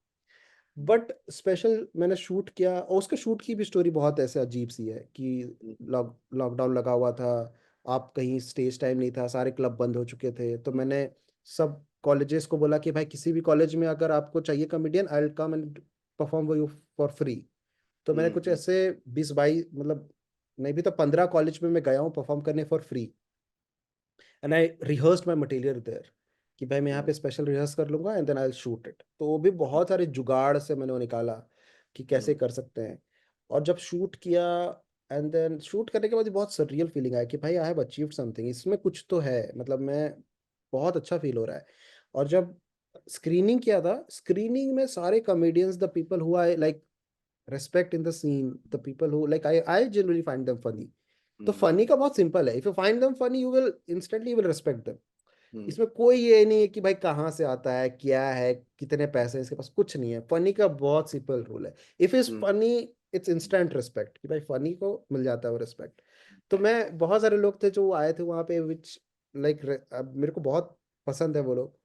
बट स्पेशल मैंने शूट किया, और उसका शूट की भी स्टोरी बहुत ऐसे अजीब सी है कि हम्म, लॉकडाउन लगा हुआ था, आप कहीं स्टेज टाइम नहीं था, सारे क्लब बंद हो चुके थे, तो मैंने सब कॉलेजेस को बोला कि भाई किसी भी कॉलेज में अगर आपको चाहिए comedian, I will come and perform for you for free. तो मैंने कुछ हम्म, ऐसे 20-22 मतलब नहीं भी तो 15 कॉलेज में मैं गया हूँ परफॉर्म करने for free, and I rehearsed my material there, कि भाई मैं यहाँ पे हम्म, स्पेशल रिहर्स कर लूंगा and then I shoot it. तो वो भी बहुत सारे जुगाड़ से मैंने वो निकाला कि कैसे हम्म, कर सकते हैं। और जब शूट किया, एंड देन शूट करने के बाद भी बहुत सररियल फीलिंग आया कि भाई आई हैव अचीव्ड समथिंग, इसमें कुछ तो है, मतलब मैं बहुत अच्छा फील हो रहा है। और जब स्क्रीनिंग किया था, स्क्रीनिंग में सारे comedians, the people who I like respect in the scene, the people who like I generally find them funny। तो हम्म, फनी का बहुत सिंपल है, if you find them funny you will instantly you will respect them. Hmm, इसमें कोई ये नहीं है कि भाई कहाँ से आता है, क्या है, कितने पैसे हैं इसके पास, कुछ नहीं है। फनी का बहुत सिंपल रूल है, if is hmm, funny it's instant respect, कि भाई फनी को मिल जाता है वो रिस्पेक्ट। तो मैं बहुत सारे लोग थे जो आए थे वहाँ पे, विच लाइक मेरे को बहुत पसंद है वो लोग।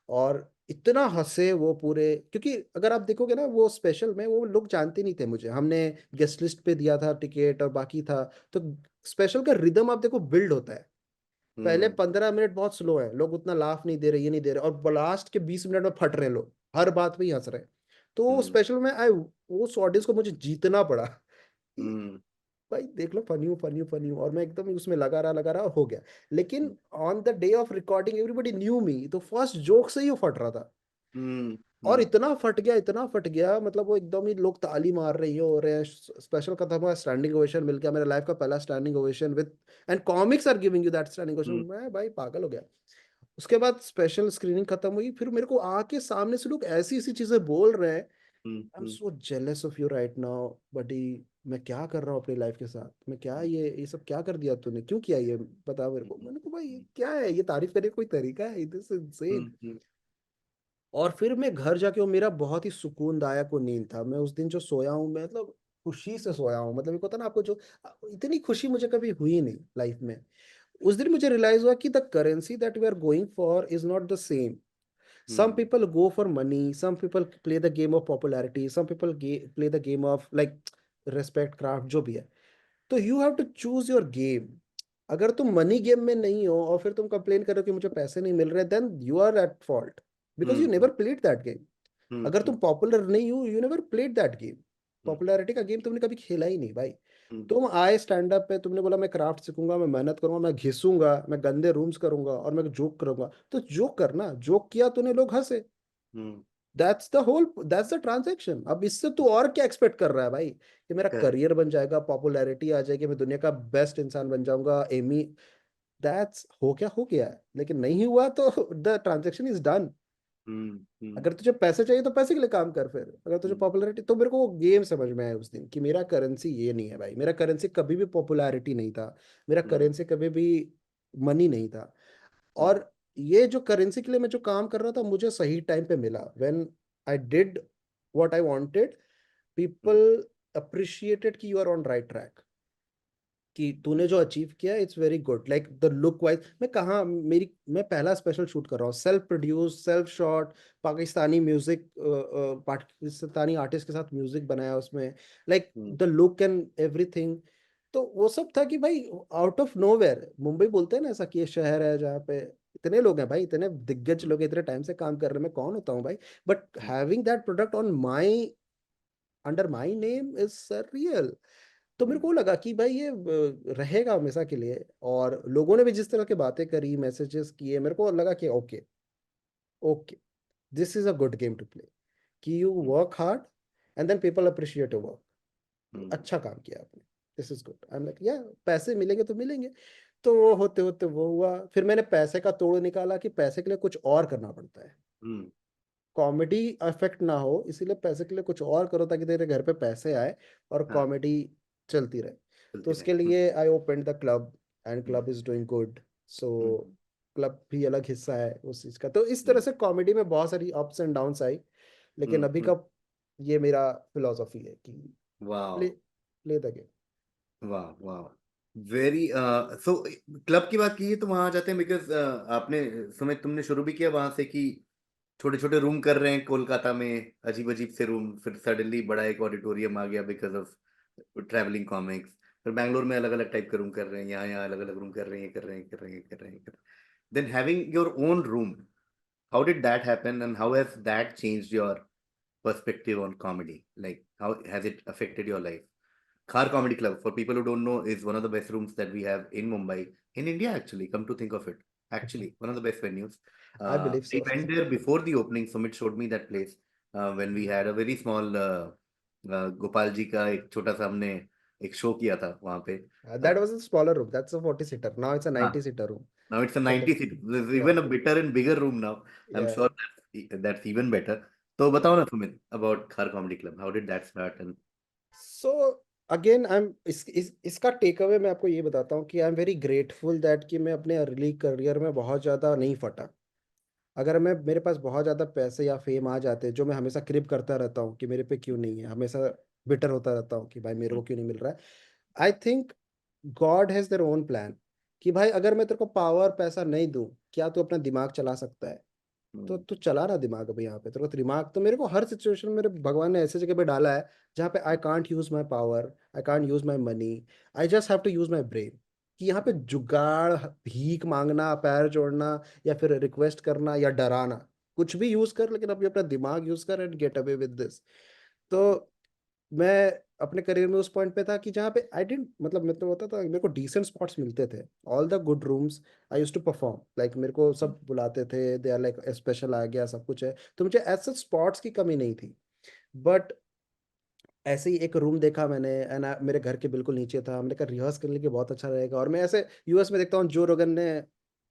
और इतना हंसे वो पूरे, क्योंकि अगर आप देखोगे ना वो स्पेशल में वो लोग जानते नहीं थे मुझे, हमने गेस्ट लिस्ट पे दिया था टिकट और बाकी था। तो स्पेशल का रिदम आप देखो बिल्ड होता है, पहले हम्म, 15 मिनट बहुत स्लो है, लोग उतना लाफ नहीं दे रहे, ये नहीं दे रहे, और लास्ट के 20 मिनट में फट रहे हैं लोग, हर बात पे ही हंस रहे हैं। तो हम्म, स्पेशल में आई उस ऑडियंस को मुझे जीतना पड़ा कि हम्म, भाई देख लो, फनी हूँ फनी हूँ फनी हूँ, और मैं एकदम ही उसमें लगा रहा हो गया। लेकिन on the day of recording everybody knew me, तो फर्स्ट जोक से ही वो फट रहा था। हम्म, और हम्म, इतना फट गया, मतलब वो एकदम ही लोग ताली मार रही हो रहे हैं। स्पेशल खत्म हुआ, स्टैंडिंग ओवेशन मिल गया, मेरा लाइफ का पहला standing ovation with, and comics are giving you that standing ovation, hmm, मैं भाई पागल हो गया। उसके बाद स्पेशल स्क्रीनिंग खत्म हुई, फिर मेरे को आके सामने से लोग ऐसी ऐसी चीजें बोल रहे हैं, I am hmm, so jealous of you right now buddy. मैं क्या कर रहा हूँ अपनी लाइफ के साथ, मैं क्या ये सब क्या कर दिया तूने, क्यों किया ये, बता मेरे को। मैंने कहा भाई ये क्या है, ये तारीफ करने का कोई तरीका है, दिस इज इनसेन। हम्म, और फिर मैं घर जाके, वो मेरा बहुत ही सुकूनदायक वो नींद था, मैं उस दिन जो सोया हूँ, मैं मतलब खुशी से सोया हूँ, मतलब एक होता है ना आपको जो, इतनी खुशी मुझे कभी हुई नहीं लाइफ में। उस दिन मुझे रियलाइज हुआ कि the currency that we are going for is not the same. Some hmm, people go for money, some people play the game of popularity, some people play the game of like respect, craft, जो भी है। तो you have to choose your game। अगर तुम मनी गेम में नहीं हो और फिर तुम कंप्लेन करो कि मुझे पैसे नहीं मिल रहे, then you are at fault, because you hmm, never played that game. अगर तुम पॉपुलर नहीं हो, you never played that game. Popularity का गेम तुमने कभी खेला ही नहीं भाई। तुम आए स्टैंड अप पे, तुमने बोला मैं क्राफ्ट सीखूंगा, मैं मेहनत करूंगा, मैं घिसूंगा, मैं गंदे रूम्स करूंगा और मैं जोक करूंगा, तो जोक करना, जोक किया तूने, लोग हंसे, हम्म, दैट्स द ट्रांजैक्शन। अब इससे तू और क्या एक्सपेक्ट कर रहा है भाई, कि मेरा correct, करियर बन जाएगा, पॉपुलैरिटी आ जाएगी, मैं दुनिया का बेस्ट इंसान बन जाऊंगा, एमी। दैट्स हो गया है, लेकिन नहीं हुआ तो द ट्रांजैक्शन इज डन। हम्म, हम्म, अगर तुझे पैसे चाहिए तो पैसे के लिए काम कर, फिर अगर तुझे हम्म, पॉपुलैरिटी, तो मेरे को वो गेम समझ में आया उस दिन कि मेरा करेंसी ये नहीं है भाई, मेरा करेंसी कभी भी पॉपुलैरिटी नहीं था, मेरा हम्म, करेंसी कभी भी मनी नहीं था। हम्म, और ये जो करेंसी के लिए मैं जो काम कर रहा था, मुझे सही टाइम पे मिला, when I did what I wanted, hmm, people appreciated कि you are on right track, कि तूने जो अचीव किया it's very good, like the look wise. मैं कहाँ, मेरी मैं पहला स्पेशल शूट कर रहा हूँ, self produce, self shot, Pakistani music, Pakistani artist के साथ म्यूजिक बनाया उसमें, like hmm, the look and everything. तो वो सब था कि भाई आउट ऑफ नोवेयर, मुंबई बोलते हैं ना ऐसा कि ये शहर है जहाँ पे इतने लोग हैं भाई, इतने दिग्गज लोग हैं, इतने टाइम से काम कर रहे हैं, मैं कौन होता हूँ भाई, but having that product on my under my name is real. तो मेरे हम्म, को लगा कि भाई ये रहेगा हमेशा के लिए। और लोगों ने भी जिस तरह की बातें करी, मैसेजेस किए, मेरे को लगा कि okay, okay, this is a good game to play, कि you hmm, work hard and then people appreciate your work. Hmm, अच्छा काम किया आपने, this is good, I am like yeah, पैसे मिलेंगे तो मिलेंगे। तो वो होते होते वो हुआ, फिर मैंने पैसे का तोड़ निकाला कि पैसे के लिए कुछ और करना पड़ता है, हम्म, कॉमेडी इफेक्ट ना हो, इसीलिए पैसे के लिए कुछ और करो ताकि तेरे घर पे पैसे आए और हाँ, कॉमेडी चलती रहे। तो चलते रहे, उसके लिए I open the club, and hmm, club is doing good. So hmm, club भी अलग हिस्सा है उस चीज़ का। तो इस तरह हम्म, से कॉमेडी में बहुत सारी अप्स एंड डाउन्स आई, लेकिन हम्म, अभी का हम्म, ये मेरा फिलॉसफी है कि प्ले वाह प्ले द गेम। वाह वाह। वेरी सो क्लब की बात की है तो वहां आ जाते हैं बिकॉज आपने सुमित तुमने शुरू भी किया वहां से कि छोटे छोटे रूम कर रहे हैं कोलकाता में, अजीब अजीब से रूम, फिर सडनली बड़ा एक ऑडिटोरियम आ गया बिकॉज ऑफ ट्रैवलिंग कॉमिक्स, फिर बैंगलोर में अलग अलग टाइप के रूम कर रहे हैं, यहाँ यहाँ अलग अलग रूम कर रहे हैं, कर रहे हैं, कर रहे हैं, कर रहे हैं, then having your own room, how did that happen and how has that changed your perspective on comedy? Like, how has it affected your life? Khar Comedy Club, for people who don't know, is one of the best rooms that we have in Mumbai, in India, actually. Come to think of it, actually, one of the best venues. I believe I so. went there before the opening. Sumit showed me that place when we had a very small Gopal ji का एक छोटा सा हमने एक शो किया था वहां पे। That was a smaller room, that's a 40 seater, now it's अ हाँ, 90 seater room. now it's a but 90 seat. There's या even a better and bigger room now. I'm या sure that's even better. तो बताओ ना Sumit about Khar Comedy Club. How did that start? And so again I am इसका टेक अवे मैं आपको ये बताता हूँ कि I am very grateful that कि मैं अपने अर्ली करियर में बहुत ज़्यादा नहीं फटा। अगर मैं मेरे पास बहुत ज़्यादा पैसे या फेम आ जाते, जो मैं हमेशा क्रिप करता रहता हूँ कि मेरे पे क्यों नहीं है, हमेशा बिटर होता रहता हूँ कि भाई मेरे को क्यों नहीं मिल रहा है। I think God has their own plan कि भाई अगर मैं तेरे को पावर पैसा नहीं दूँ, क्या तू अपना दिमाग चला सकता है? तो हम्म, तू चला रहा दिमाग अभी यहाँ पे, तेरे को दिमाग तो मेरे को हर सिचुएशन में मेरे भगवान ने ऐसे जगह पे डाला है जहाँ पे I can't use my power, I can't use my money, I just have to use my brain. कि यहाँ पे जुगाड़, भीख मांगना, पैर जोड़ना, या फिर रिक्वेस्ट करना या डराना, कुछ भी यूज कर, लेकिन अभी अपना दिमाग यूज कर and get away with this. तो मैं अपने करियर में उस पॉइंट पे था कि जहाँ पे आई डिडंट, मतलब मैं तो होता था, मेरे को डिसेंट स्पॉट्स मिलते थे, all the good rooms I used to perform, like मेरे को सब बुलाते थे, दे आर लाइक स्पेशल आ गया, सब कुछ है, तो मुझे ऐसे स्पॉट्स की कमी नहीं थी। बट ऐसे ही एक रूम देखा मैंने एंड मेरे घर के बिल्कुल नीचे था, हमने कहा रिहर्स करने के बहुत अच्छा रहेगा। और मैं ऐसे यूएस में देखता हूँ जो रोगन ने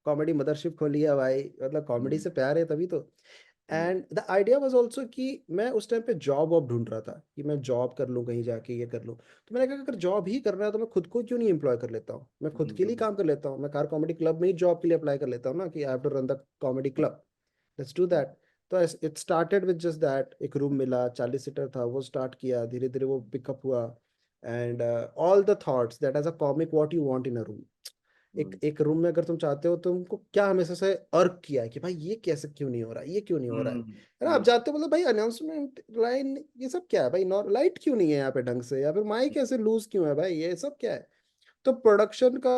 कॉमेडी मदरशिप खोली है भाई, मतलब कॉमेडी हम्म, से प्यार है तभी तो। Hmm, and the idea was also कि मैं उस टाइम पे जॉब वॉब ढूंढ रहा था कि मैं जॉब कर लूँ कहीं जाके, ये कर लूँ। तो मैंने कहा अगर जॉब ही करना है तो मैं खुद को क्यों नहीं एम्प्लॉय कर लेता हूँ, मैं खुद के लिए हम्म, काम कर लेता हूँ, मैं कार कॉमेडी क्लब में ही जॉब के लिए अप्लाई कर लेता हूँ ना, कि I have to run the comedy club, let's do that. तो it started with just that, एक रूम मिला 40 सीटर था, वो स्टार्ट किया, धीरे धीरे वो पिकअप हुआ। And all the thoughts that as a comic what you want in a room, एक हम्म, एक रूम में अगर तुम चाहते हो, तुमको क्या हमेशा से अर्क किया है कि भाई ये कैसे क्यों नहीं हो रहा, ये क्यों नहीं हो रहा है ना? आप हम्म, जाते हो, मतलब भाई अनाउंसमेंट लाइन ये सब क्या है भाई, लाइट क्यों नहीं है यहाँ पे ढंग से, या फिर माइक ऐसे लूज क्यों है भाई, ये सब क्या है? तो प्रोडक्शन का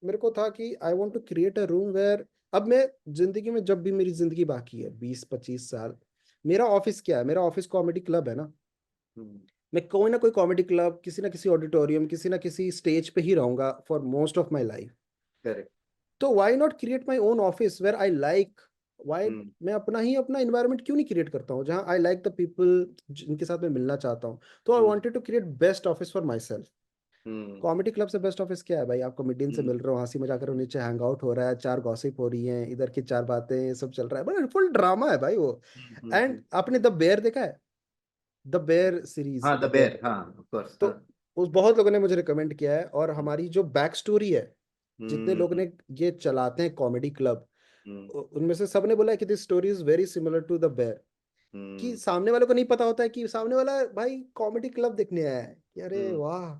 मेरे को था कि I want to create a room where, अब मैं जिंदगी में, जब भी मेरी जिंदगी बाकी है 20-25 साल, मेरा ऑफिस क्या है, मेरा ऑफिस कॉमेडी क्लब है ना। हम्म, मैं कोई ना कोई कॉमेडी क्लब, किसी ना किसी ऑडिटोरियम, किसी ना किसी स्टेज पे ही रहूंगा for most of my life. Correct, तो why not create my own office where I like, why hmm, मैं अपना ही अपना इन्वायरमेंट क्यों नहीं क्रिएट करता हूँ जहाँ आई लाइक द पीपल जिनके साथ मैं मिलना चाहता हूँ। तो I hmm, wanted to create best office for myself. Hmm, comedy club से बेस्ट ऑफिस क्या है भाई, आप कॉमेडियन से हम्म, मिल रहे हो, हंसी मजाक कर रहे हो, नीचे हैंग आउट हो रहा है, चार गॉसिप हो रही है, इधर की चार बातें, ये सब चल रहा है, बड़ा फुल ड्रामा है भाई वो। एंड आपने द बेयर देखा है, द बेयर सीरीज, हाँ द द बेयर? बेर, हाँ ऑफ कोर्स, तो हाँ, उस बहुत लोगों ने मुझे रिकमेंड किया है, और हम्म, हमारी जो बैक स्टोरी है, जितने लोग हम्म, ने ये चलाते हैं कॉमेडी क्लब, हम्म, उनमें से सबने बोला है कि this story is very similar to the bear. कि हम्म, सामने वाले को नहीं पता होता है कि सामने वाला भाई कॉमेडी क्लब देखने आया है, कि अरे हम्म, वाह,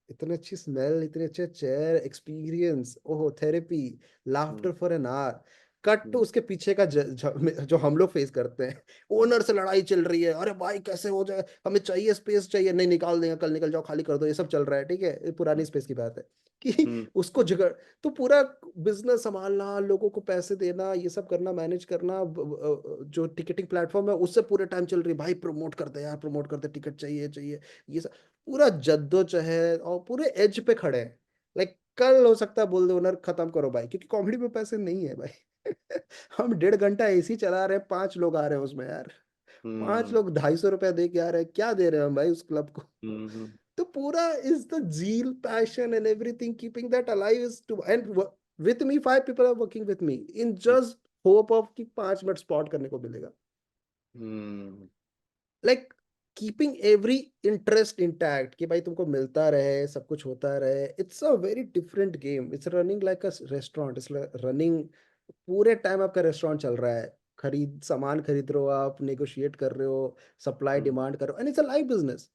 इतनी अच्छी स्मेल, इतने अच्छे चेयर, एक्सपीरियंस, ओहो therapy, hmm, laughter for an hour. Cut to hmm, उसके पीछे का जो हम लोग फेस करते हैं, ओनर से लड़ाई चल रही है, अरे भाई कैसे हो जाए, हमें चाहिए स्पेस चाहिए, नहीं निकाल देंगे, कल निकल जाओ, खाली कर दो, ये सब चल रहा है, ठीक है, ये पुरानी स्पेस की बात है। कि हम्म, उसको जगह, तो पूरा बिजनेस संभालना, लोगों को पैसे देना, ये सब करना, मैनेज करना, जो टिकटिंग प्लेटफॉर्म है उससे पूरे टाइम चल रही, भाई प्रमोट करते यार, प्रमोट करते, टिकट चाहिए चाहिए, ये सब पूरा जद्दोजहद, और पूरे एज पे खड़े हैं। लाइक कल हो सकता है बोल दो ओनर खत्म करो भाई, क्योंकि कॉमेडी में पैसे नहीं है भाई। हम 1.5 घंटा एसी चला रहे हैं, 5 लोग आ रहे हैं उसमें यार, 5 लोग 250 रुपया दे के आ रहे हैं, क्या दे रहे हैं हम भाई उस क्लब को? हम्म, तो पूरा is the zeal, passion and everything keeping that alive is to, and with me 5 people are working with me in just hope of कि 5 मिनट स्पॉट करने को मिलेगा। Hmm, like keeping every interest intact कि भाई तुमको मिलता रहे, सब कुछ होता रहे, it's a very different game, it's running like a restaurant, it's running, पूरे टाइम आपका रेस्टोरेंट चल रहा है, सामान खरीद रहे हो, आप नेगोशिएट कर रहे हो, सप्लाई हम्म, डिमांड कर रहे हो, and it's a live business.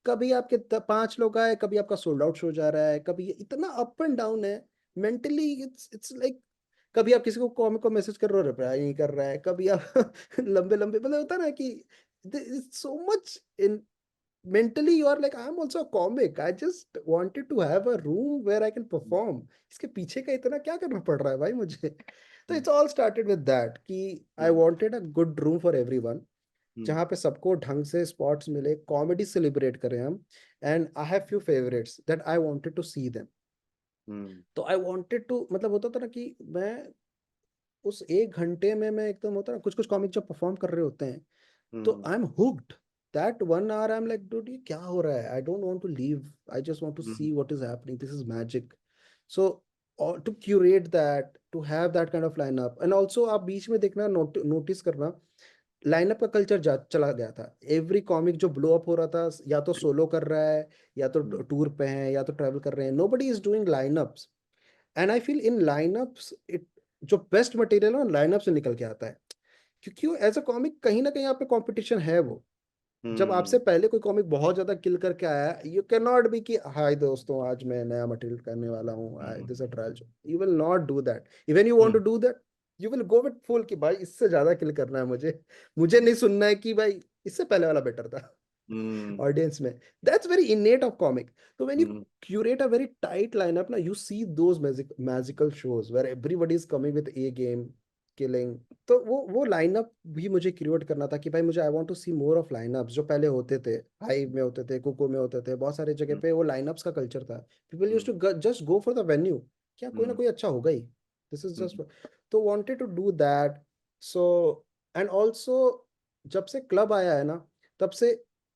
कभी आपके 5 लोग आए, कभी आपका सोल्ड आउट शो जा रहा है, कभी इतना अप एंड डाउन है। मेंटली इट्स लाइक, कभी आप किसी को कॉमिक को मैसेज कर रहे हो, रिप्लाई नहीं कर रहा है, कभी आप लंबे लंबे, मतलब होता है ना कि so much in mentally you are like, I'm also a comic, I just wanted to have a room where I can perform। इसके पीछे का इतना क्या करना पड़ रहा है भाई मुझे? तो hmm, it's all started with that कि I hmm, wanted a good room for everyone, hmm, जहाँ पे सबको ढंग से स्पॉट्स मिले, कॉमेडी सेलिब्रेट करें हम। And I have few favourites that I wanted to see them. Hmm, तो आई वांटेड टू, मतलब होता था ना कि मैं उस 1 घंटे में, मैं एकदम, होता है ना कुछ कुछ कॉमिक जब परफॉर्म कर रहे होते हैं, तो hmm, I am hooked. That 1 hour I am like, dude ये क्या हो रहा है, I don't want to leave, I just want to hmm, see what is happening, this is magic. So to curate that, to have that kind of lineup, and also आप बीच में देखना, नोटिस करना, लाइनअप का कल्चर चला गया था। एवरी कॉमिक जो ब्लो अप हो रहा था, या तो सोलो कर रहा है, या तो हम्म, टूर पे है, या तो ट्रैवल कर रहे हैं, nobody is doing line-ups. And I feel in line-ups it, जो बेस्ट मटेरियल है लाइनअप से निकल के आता है। क्योंकि एज अ कॉमिक कहीं ना कहीं आप पे कंपटीशन है वो। जब आपसे हम्म, पहले कोई कॉमिक बहुत ज्यादा किल करके आया है, यू कैन नॉट बी कि हाय दोस्तों आज मैं नया मटेरियल करने वाला हूँ, hmm, this a trial show, you will not do that. Even you want to hmm, do that, you will go with full कि भाई इससे ज्यादा किल करना है मुझे, मुझे नहीं सुनना है कि भाई इससे पहले वाला बेटर था। हम्म, ऑडियंस में, that's very innate of comic. तो when you hmm, curate a very tight lineup ना, you see those magical shows where everybody is coming with a game killing। तो वो लाइनअप भी मुझे क्रिएट करना था कि भाई मुझे, I want to see more of lineups जो पहले होते थे, हाइव में होते थे, कुको में होते थे, बहुत सारे जगह हम्म, पे वो लाइनअप्स का कल्चर था। People use hmm, to just go for the venue, क्या कोई ना हम्म, कोई अच्छा होगा ही, दिस इज जस्ट। हम्म, तो wanted to do that. So and also, जब से क्लब आया है ना, तब से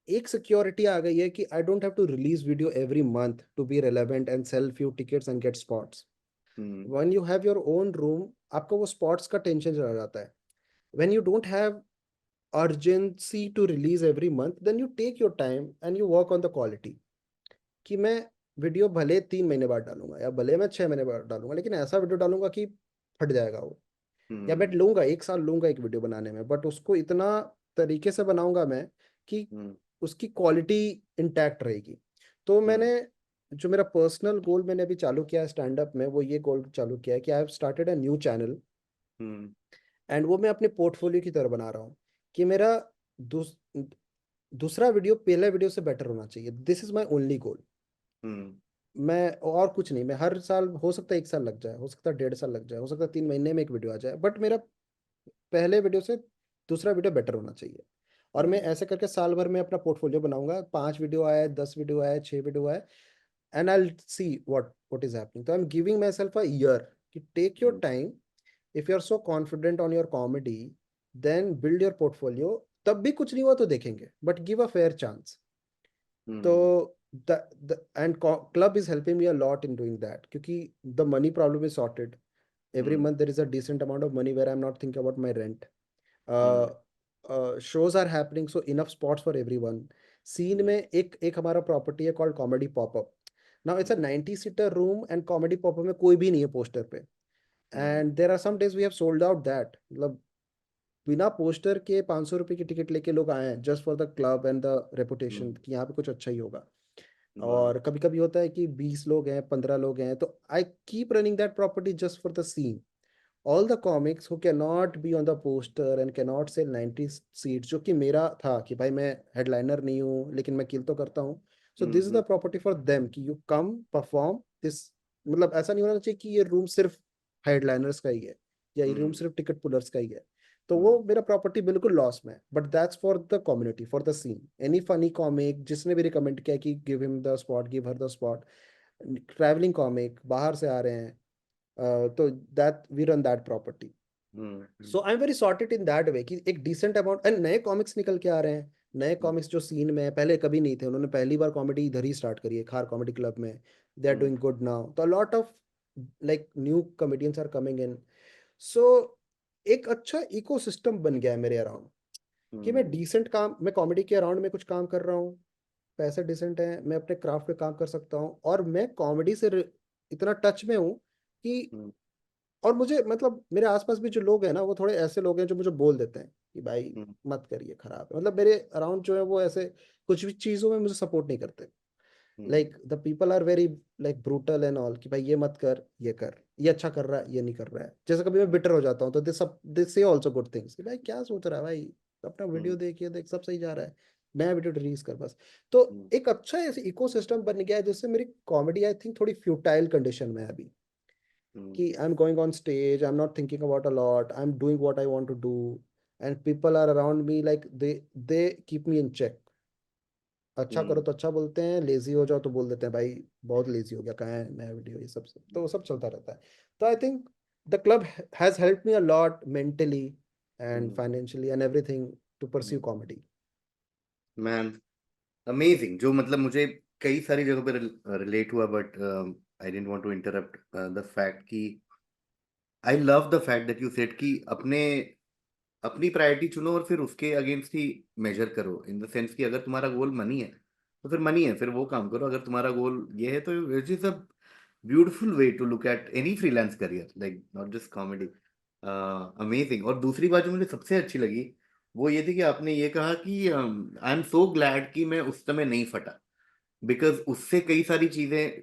एक सिक्योरिटी आ गई है कि I don't have to release video every month to be relevant and sell few tickets and get spots. Hmm, when you have your own room, आपको वो स्पॉट्स का टेंशन चला जाता है। When you don't have urgency to release every month, then you take your time and you work on the quality। कि मैं वीडियो भले 3 महीने बाद डालूंगा, या भले मैं 6 महीने बाद डालूंगा, लेकिन ऐसा वीडियो डालूंगा कि फट जाएगा वो। या मैं हम्म, लूंगा 1 साल लूंगा एक वीडियो बनाने में, बट उसको इतना तरीके से बनाऊंगा मैं कि हम्म, उसकी क्वालिटी इंटैक्ट रहेगी। तो हम्म, मैंने, जो मेरा पर्सनल गोल मैंने अभी चालू किया है स्टैंड अप में, वो ये गोल चालू किया है कि I have started a new channel. Hmm, and वो मैं अपने पोर्टफोलियो की तरह बना रहा हूँ कि मेरा दूस, दूसरा वीडियो पहले वीडियो से बेटर होना चाहिए, this is my only goal. Hmm, मैं और कुछ नहीं, मैं हर साल, हो सकता है 1 साल लग जाए, हो सकता है 1.5 साल लग जाए, हो सकता है 3 महीने में एक वीडियो आ जाए, बट मेरा पहले वीडियो से दूसरा वीडियो बेटर होना चाहिए। और मैं हम्म, ऐसे करके साल भर में अपना पोर्टफोलियो बनाऊंगा, 5 वीडियो आए, 10 वीडियो आए, 6 वीडियो आए, and I see what is happening. तो I am giving myself a year कि take your hmm, time. If you are so confident on your comedy, then build your portfolio. तब भी कुछ नहीं हुआ तो देखेंगे, but give a fair chance. Hmm, तो and club is helping me a lot in doing that, क्योंकि the money problem is sorted. every hmm, month there is a decent amount of money where I'm not thinking about my rent। Hmm, shows are happening, so enough spots for everyone। Scene में एक एक हमारा प्रॉपर्टी है called comedy popup. Now it's a 90 seater room, and comedy popup में कोई भी नहीं है पोस्टर पे। Hmm, and there are some days we have sold out that, मतलब बिना पोस्टर के 500 रुपए की टिकट लेके लोग आए हैं, just for the club and the reputation hmm, कि यहाँ पे कुछ अच्छा ही होगा। वाह, और कभी कभी होता है कि 20 लोग हैं, 15 लोग हैं, तो I keep running that property just for the scene. All the comics who can not be on the poster and can not sell 90 seats, जो कि मेरा था कि भाई मैं हेडलाइनर नहीं हूँ लेकिन मैं किल तो करता हूँ। So this is the hmm, property for them कि यू कम परफॉर्म दिस। मतलब ऐसा नहीं होना चाहिए कि ये रूम सिर्फ हेडलाइनर्स का ही है, या ये रूम हम्म, सिर्फ टिकट पुलर्स का ही है। तो वो हम्म, मेरा प्रॉपर्टी बिल्कुल लॉस में है, but that's for the community, for the scene. Any funny comic जिसने भी रिकमेंड किया कि give him the spot, give her the spot, travelling comic बाहर से आ रहे हैं, तो that we run that property. Hmm, so I am very sorted in that way कि एक डिसेंट अमाउंट, एंड नए कॉमिक्स निकल के आ रहे हैं। नए हम्म, कॉमिक्स जो सीन में पहले कभी नहीं थे, उन्होंने पहली बार कॉमेडी इधर ही स्टार्ट करी है, खार कॉमेडी क्लब में। They are hmm, doing good now, तो lot of like new comedians are coming in. So एक अच्छा इकोसिस्टम बन गया है मेरे अराउंड कि मैं हम्म, डिसेंट काम, मैं कॉमेडी के अराउंड में कुछ काम कर रहा हूँ, पैसे डिसेंट है, मैं अपने क्राफ्ट पे काम कर सकता हूँ, और मैं कॉमेडी से इतना टच में हूँ कि और मुझे मतलब मेरे आसपास भी जो लोग हैं ना, वो थोड़े ऐसे लोग हैं जो मुझे बोल देते हैं कि भाई हम्म, मत करिए, खराब है। मतलब मेरे अराउंड जो है वो ऐसे कुछ भी चीज़ों में मुझे सपोर्ट नहीं करते। Hmm, like the people are very like brutal and all, कि भाई ये मत कर, ये कर, ये अच्छा कर रहा है, ये नहीं कर रहा है। जैसे कभी मैं बिटर हो जाता हूँ तो दिस से आल्सो गुड थिंग्स, कि भाई क्या सोच रहा है भाई, अपना वीडियो हम्म, देखिए, देख सब सही जा रहा है, नया वीडियो रिलीज कर बस। तो हम्म, एक अच्छा ऐसे इकोसिस्टम बन गया है, जिससे मेरी कॉमेडी आई थिंक थोड़ी फ्यूटाइल कंडीशन में है अभी, हम्म, कि I am going on stage, I am not thinking about a lot, I am doing what I want to do, and people are around me like they keep me in check. अच्छा करो हम्म, तो अच्छा बोलते हैं, लेजी हो जाओ तो बोल देते हैं भाई बहुत लेजी हो गया, कहाँ है नया वीडियो, ये सब तो वो सब चलता रहता है। तो I think the club has help me a lot mentally and hmm, financially and everything to pursue hmm. Comedy. Man, amazing. जो मतलब मुझे कई सारी जगहों पे रिलेट हुआ, but I don't want to interrupt the fact कि I love the fact that you said कि अपने अपनी प्रायोरिटी चुनो और फिर उसके अगेंस्ट ही मेजर करो, इन द सेंस कि अगर तुम्हारा गोल मनी है तो फिर मनी है, फिर वो काम करो। अगर तुम्हारा गोल ये है तो it is a beautiful way to look at any freelance career, like not just comedy. Amazing. और दूसरी बात जो मुझे सबसे अच्छी लगी वो ये थी कि आपने ये कहा कि आई एम सो ग्लैड कि मैं उस समय नहीं फटा, बिकॉज उससे कई सारी चीजें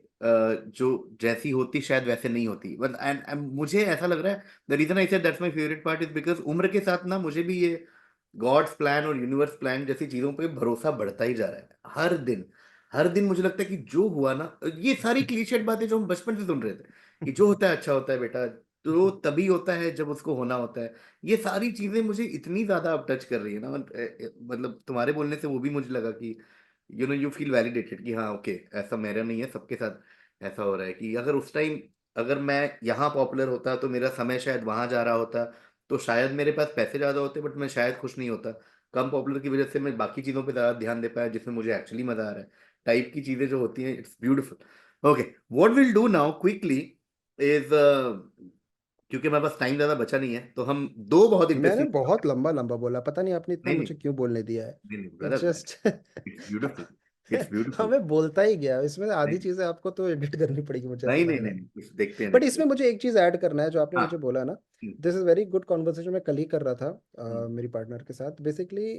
जो जैसी होती शायद वैसे नहीं होती। बट एंड मुझे ऐसा लग रहा है, the reason I said that's my favourite part is because उम्र के साथ ना मुझे भी ये गॉड्स प्लान और यूनिवर्स प्लान जैसी चीजों पे भरोसा बढ़ता ही जा रहा है हर दिन। हर दिन मुझे लगता है कि जो हुआ ना, ये सारी क्लीशेड बातें जो हम बचपन से सुन रहे थे कि जो होता है अच्छा होता है बेटा, तो तभी होता है जब उसको होना होता है, ये सारी चीजें मुझे इतनी ज्यादा अब टच कर रही है ना। मतलब तुम्हारे बोलने से वो भी मुझे लगा कि यू फील वैलिडेटेड कि हाँ ओके, ऐसा मेरा नहीं है, सबके साथ ऐसा हो रहा है। कि अगर उस टाइम अगर मैं यहाँ पॉपुलर होता तो मेरा समय शायद वहां जा रहा होता, तो शायद मेरे पास पैसे ज्यादा होते बट मैं शायद खुश नहीं होता। कम पॉपुलर की वजह से मैं बाकी चीजों पे ज्यादा ध्यान दे पाया जिसमें मुझे एक्चुअली मजा आ रहा है, टाइप की चीजें जो होती हैं। It's beautiful. Okay, what will do now quickly is, क्योंकि हमारे पास टाइम ज्यादा बचा नहीं है, तो हम दो बहुत मैंने इंटरेस्टिंग। बहुत लंबा लंबा बोला, पता नहीं आपने इतना नहीं नहीं मुझे क्यों बोलने दिया है। नहीं नहीं it's brother, just it's beautiful, it's beautiful. हमें बोलता ही गया, इसमें आधी चीजें आपको तो एडिट करनी पड़ेगी, मुझे ऐसा नहीं लग नहीं रहा नहीं है। नहीं, कुछ देखते हैं बट देखते इसमें हैं। मुझे एक चीज ऐड करना है जो आपने हाँ। मुझे बोला ना, hmm, this is very good conversation मैं कल ही कर रहा था हम्म, मेरी पार्टनर के साथ। बेसिकली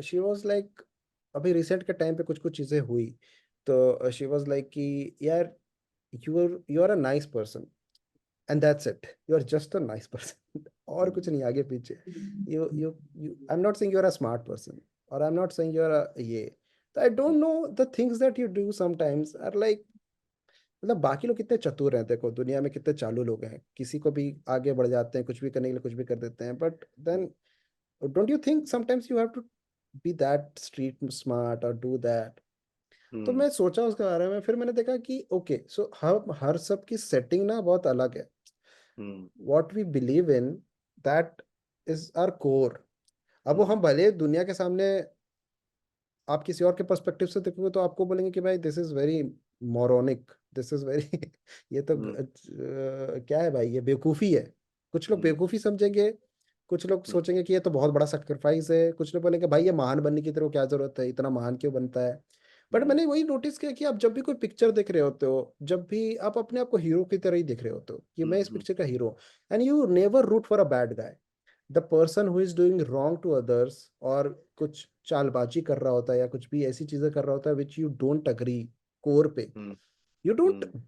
शी वाज लाइक, अभी रिसेंट के टाइम पे कुछ कुछ चीजें हुई, तो शी वाज लाइक कि यार you are a nice person and that's it, you are just a nice person और कुछ हम्म, नहीं आगे पीछे। You I am not saying you are a smart person, और I am not saying you are a ये। तो I don't know the things that you do sometimes are like, मतलब बाकी लोग कितने चतुर हैं, देखो दुनिया में कितने चालू लोग हैं, किसी को भी आगे बढ़ जाते हैं, कुछ भी करने के लिए कुछ भी कर देते हैं, but then don't you think sometimes you have to be that street smart और डू दैट। तो हम्म, मैं सोचा उसके बारे में, फिर मैंने देखा कि ओके सो हर सब की सेटिंग ना बहुत अलग है। Hmm, what we believe in, that is our core. अब वो हम्म, हम भले दुनिया के सामने आप किसी और के पर्सपेक्टिव से देखोगे तो आपको बोलेंगे कि भाई this is very moronic, this is very ये तो हम्म, क्या है भाई, ये बेवकूफ़ी है। कुछ लोग हम्म, बेवकूफ़ी समझेंगे, कुछ लोग हम्म, सोचेंगे कि ये तो बहुत बड़ा सेक्रीफाइस है, कुछ लोग बोलेंगे भाई ये महान बनने की तेरे को क्या जरूरत है, इतना महान क्यों बनता है। बट हम्म, मैंने वही नोटिस किया कि आप जब भी कोई पिक्चर देख रहे होते हो, जब भी आप अपने आप को हीरो की तरह ही देख रहे होते हो कि मैं इस हम्म, पिक्चर का hero, and you never root for a bad guy. The person who is doing wrong to others, और कुछ चालबाजी कर रहा होता है या कुछ भी ऐसी चीजें कर रहा होता है which you don't agree core पे, hmm, you don't hmm,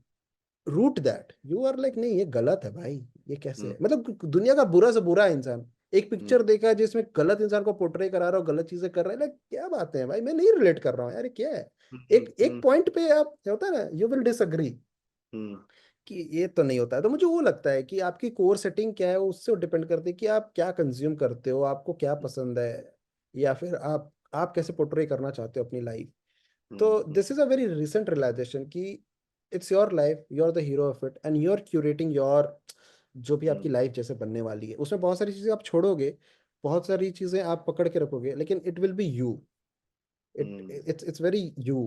root that, you are like नहीं ये गलत है भाई, ये कैसे है, हम्म, मतलब दुनिया का बुरा से बुरा इंसान एक हम्म, पिक्चर देखा है जिसमें गलत इंसान को पोर्ट्रे करा रहा हो, गलत चीजें कर रहा है, लाइक क्या बातें हैं भाई, मैं नहीं रिलेट कर रहा हूँ यार, ये क्या है। एक एक हम्म, पॉइंट पे आप होता है ना, यू विल डिसअग्री हम्म, कि ये तो नहीं होता है। तो मुझे वो लगता है कि आपकी कोर सेटिंग क्या है, उससे डिपेंड करती है कि आप क्या कंज्यूम करते हो, आपको क्या पसंद है, या फिर आप कैसे पोर्ट्रे करना चाहते हो अपनी लाइफ। तो hmm, this is a very recent realisation कि it's your life, you are the hero of it, and you are curating your, जो भी आपकी हम्म, लाइफ जैसे बनने वाली है उसमें बहुत सारी चीजें आप छोड़ोगे, बहुत सारी चीजें आप पकड़ के रखोगे, लेकिन it will be you, it's very you.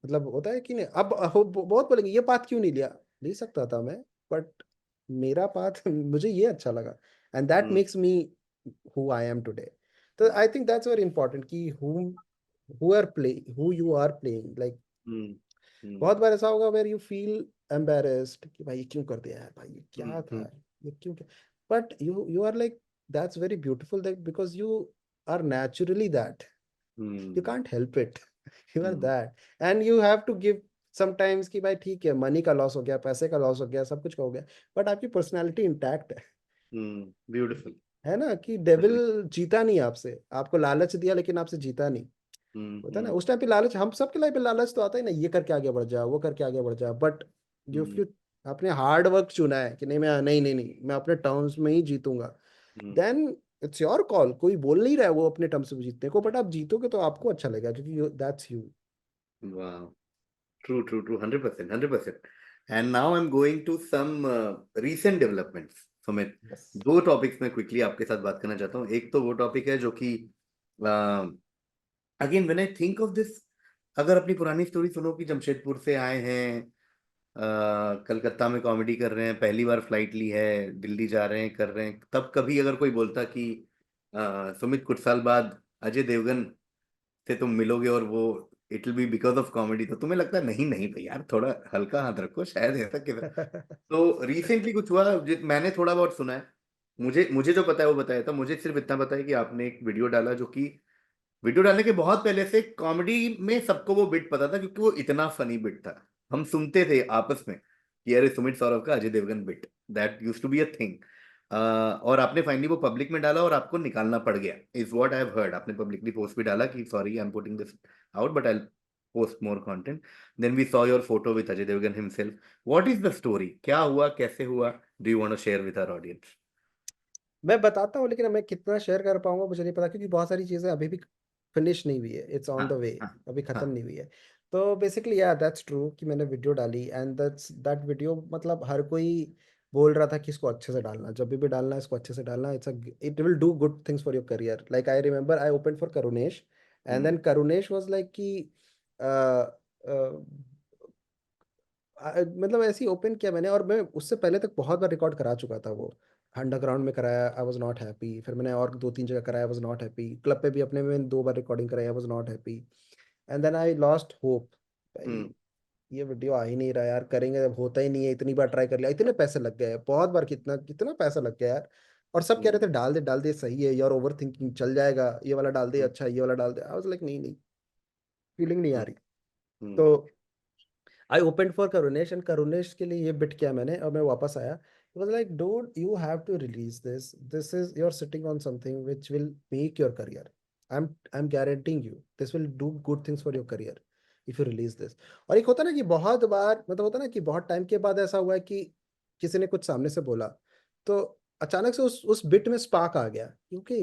मतलब होता है कि नहीं, अब बहुत बोलेंगे ये पाथ क्यों नहीं लिया, ले सकता था मैं, बट मेरा पाथ मुझे ये अच्छा लगा, and that hmm, makes me who I am today. तो I think that's very important कि who you are playing like. Hmm, hmm, बहुत बार ऐसा होगा वेर यू फील एम्बेरेस्ड कि भाई ये क्यों कर दिया यार, भाई ये हम्म, क्या था, ये क्यों क्या, but you are like, that's very beautiful that because you are naturally that, you hmm can't help it. You are hmm that, and you have to give sometimes कि भाई ठीक है, मनी का लॉस हो गया, पैसे का लॉस हो गया, सब कुछ का हो गया, बट आपकी पर्सनालिटी इंटैक्ट ब्यूटीफुल। है ना, कि डेविल अग्री। जीता नहीं आपसे, आपको लालच दिया लेकिन आपसे जीता नहीं। होता है ना हम्म उस टाइम पे लालच, हम सबके लाइफ में लालच तो आता ही ना, ये करके आगे बढ़ जा, वो करके आगे बढ़ जा, बट जो हम्म फिर आपने हार्ड वर्क चुना है कि नहीं, मैं नहीं नहीं नहीं, मैं अपने टर्म्स में ही जीतूंगा, हम्म देन इट्स योर कॉल। कोई बोल नहीं रहा है वो अपने टर्म्स में जीतने को, बट आप जीतोगे तो आपको अच्छा लगेगा, क्योंकि दैट्स यू। वाह, true true true, 100%, 100%। And now I am going to some recent developments. Sumit, yes. दो टॉपिक्स में क्विकली आपके साथ बात करना चाहता हूँ। एक तो वो टॉपिक है जो कि again when I think of this, अगर अपनी पुरानी स्टोरी सुनो कि जमशेदपुर से आए हैं, कलकत्ता में कॉमेडी कर रहे हैं, पहली बार फ्लाइट ली है, दिल्ली जा रहे हैं, कर रहे हैं, तब कभी अगर कोई बोलता कि सुमित कुछ साल बाद अजय देवगन से तुम मिलोगे और वो it will be because of comedy, तो तुम्हें लगता है नहीं नहीं भाई यार, थोड़ा हल्का हाथ रखो, शायद ऐसा किधर। तो रिसेंटली कुछ हुआ मैंने थोड़ा बहुत सुना है। मुझे मुझे जो पता है वो बताया था। मुझे सिर्फ इतना पता है कि आपने एक वीडियो डाला जो कि वीडियो डालने के बहुत पहले से कॉमेडी में सबको वो बिट पता था, क्योंकि वो इतना फनी बिट था। हम सुनते थे आपस में कि अरे सुमित सौरभ का Ajay Devgan bit, that use to be a thing. और आपने फाइनली वो पब्लिक में डाला और आपको निकालना पड़ गया, is what I have heard. आपने पब्लिकली पोस्ट भी डाला कि sorry I am putting this out but I post more content. Then we saw your photo with Ajay Devgan himself. What is the story, क्या हुआ, कैसे हुआ? Do you want to share with our audience? मैं बताता हूँ, लेकिन मैं कितना शेयर कर पाऊंगा मुझे नहीं पता, क्योंकि बहुत सारी चीजें अभी भी फिनिश नहीं हुई है, इट्स ऑन द हाँ वे, हाँ अभी खत्म हाँ। नहीं हुई है। तो बेसिकली या दैट्स ट्रू कि मैंने वीडियो डाली, एंड दैट वीडियो मतलब हर कोई बोल रहा था कि इसको अच्छे से डालना, जब भी डालना इसको अच्छे से डालना, it will do good things for your career. Like I remember I open for Karunesh, and hmm then Karunesh was like कि मतलब ऐसे ही ओपन किया मैंने, और मैं उससे पहले तक बहुत बार रिकॉर्ड करा चुका था वो। अंडरग्राउंड में कराया, आई वाज नॉट हैप्पी, फिर मैंने और दो तीन जगह कराया, I was not happy, club पे भी अपने में दो बार रिकॉर्डिंग कराई, I was not happy, and then I lost hope. भाई हम्म ये वीडियो आ ही नहीं रहा यार, करेंगे, अब होता ही नहीं है, इतनी बार ट्राई कर लिया, इतने पैसे लग गए बहुत बार, कितना कितना पैसा लग गया यार। और सब कह रहे हम्म थे डाल दे सही है, योर ओवर थिंकिंग, चल जाएगा, ये वाला डाल दे, हम्म अच्छा ये वाला डाल दे। आई वाज लाइक नहीं नहीं, फीलिंग नहीं आ हम्म रही। हम्म तो आई open for Karunesh, and Karunesh के लिए ये बिट किया मैंने, और मैं वापस आया, it was like dude you have to release this is you're sitting on something which will make your career. I'm guaranteeing you this will do good things for your career if you release this. और एक होता है ना कि बहुत बार मतलब होता है ना कि बहुत टाइम के बाद ऐसा हुआ है कि किसी ने कुछ सामने से बोला, तो अचानक से उस बिट में स्पार्क आ गया, क्योंकि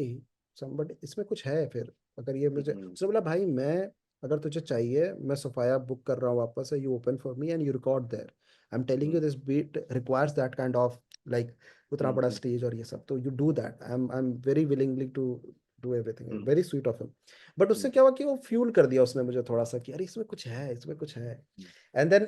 somebody इसमें कुछ है। फिर अगर ये मुझे हम्म उसने बोला भाई मैं, अगर तुझे चाहिए मैं सफाया बुक कर रहा हूँ वापस से, you open for me and you record there, I am telling you hmm this beat requires that kind of like उतना बड़ा हम्म स्टेज और ये सब, तो यू डू दैट, I am very willingly to do everything, hmm very sweet of him. But उससे हम्म क्या हुआ कि वो फ्यूल कर दिया उसने मुझे थोड़ा सा कि अरे इसमें कुछ है, इसमें कुछ है। Hmm and then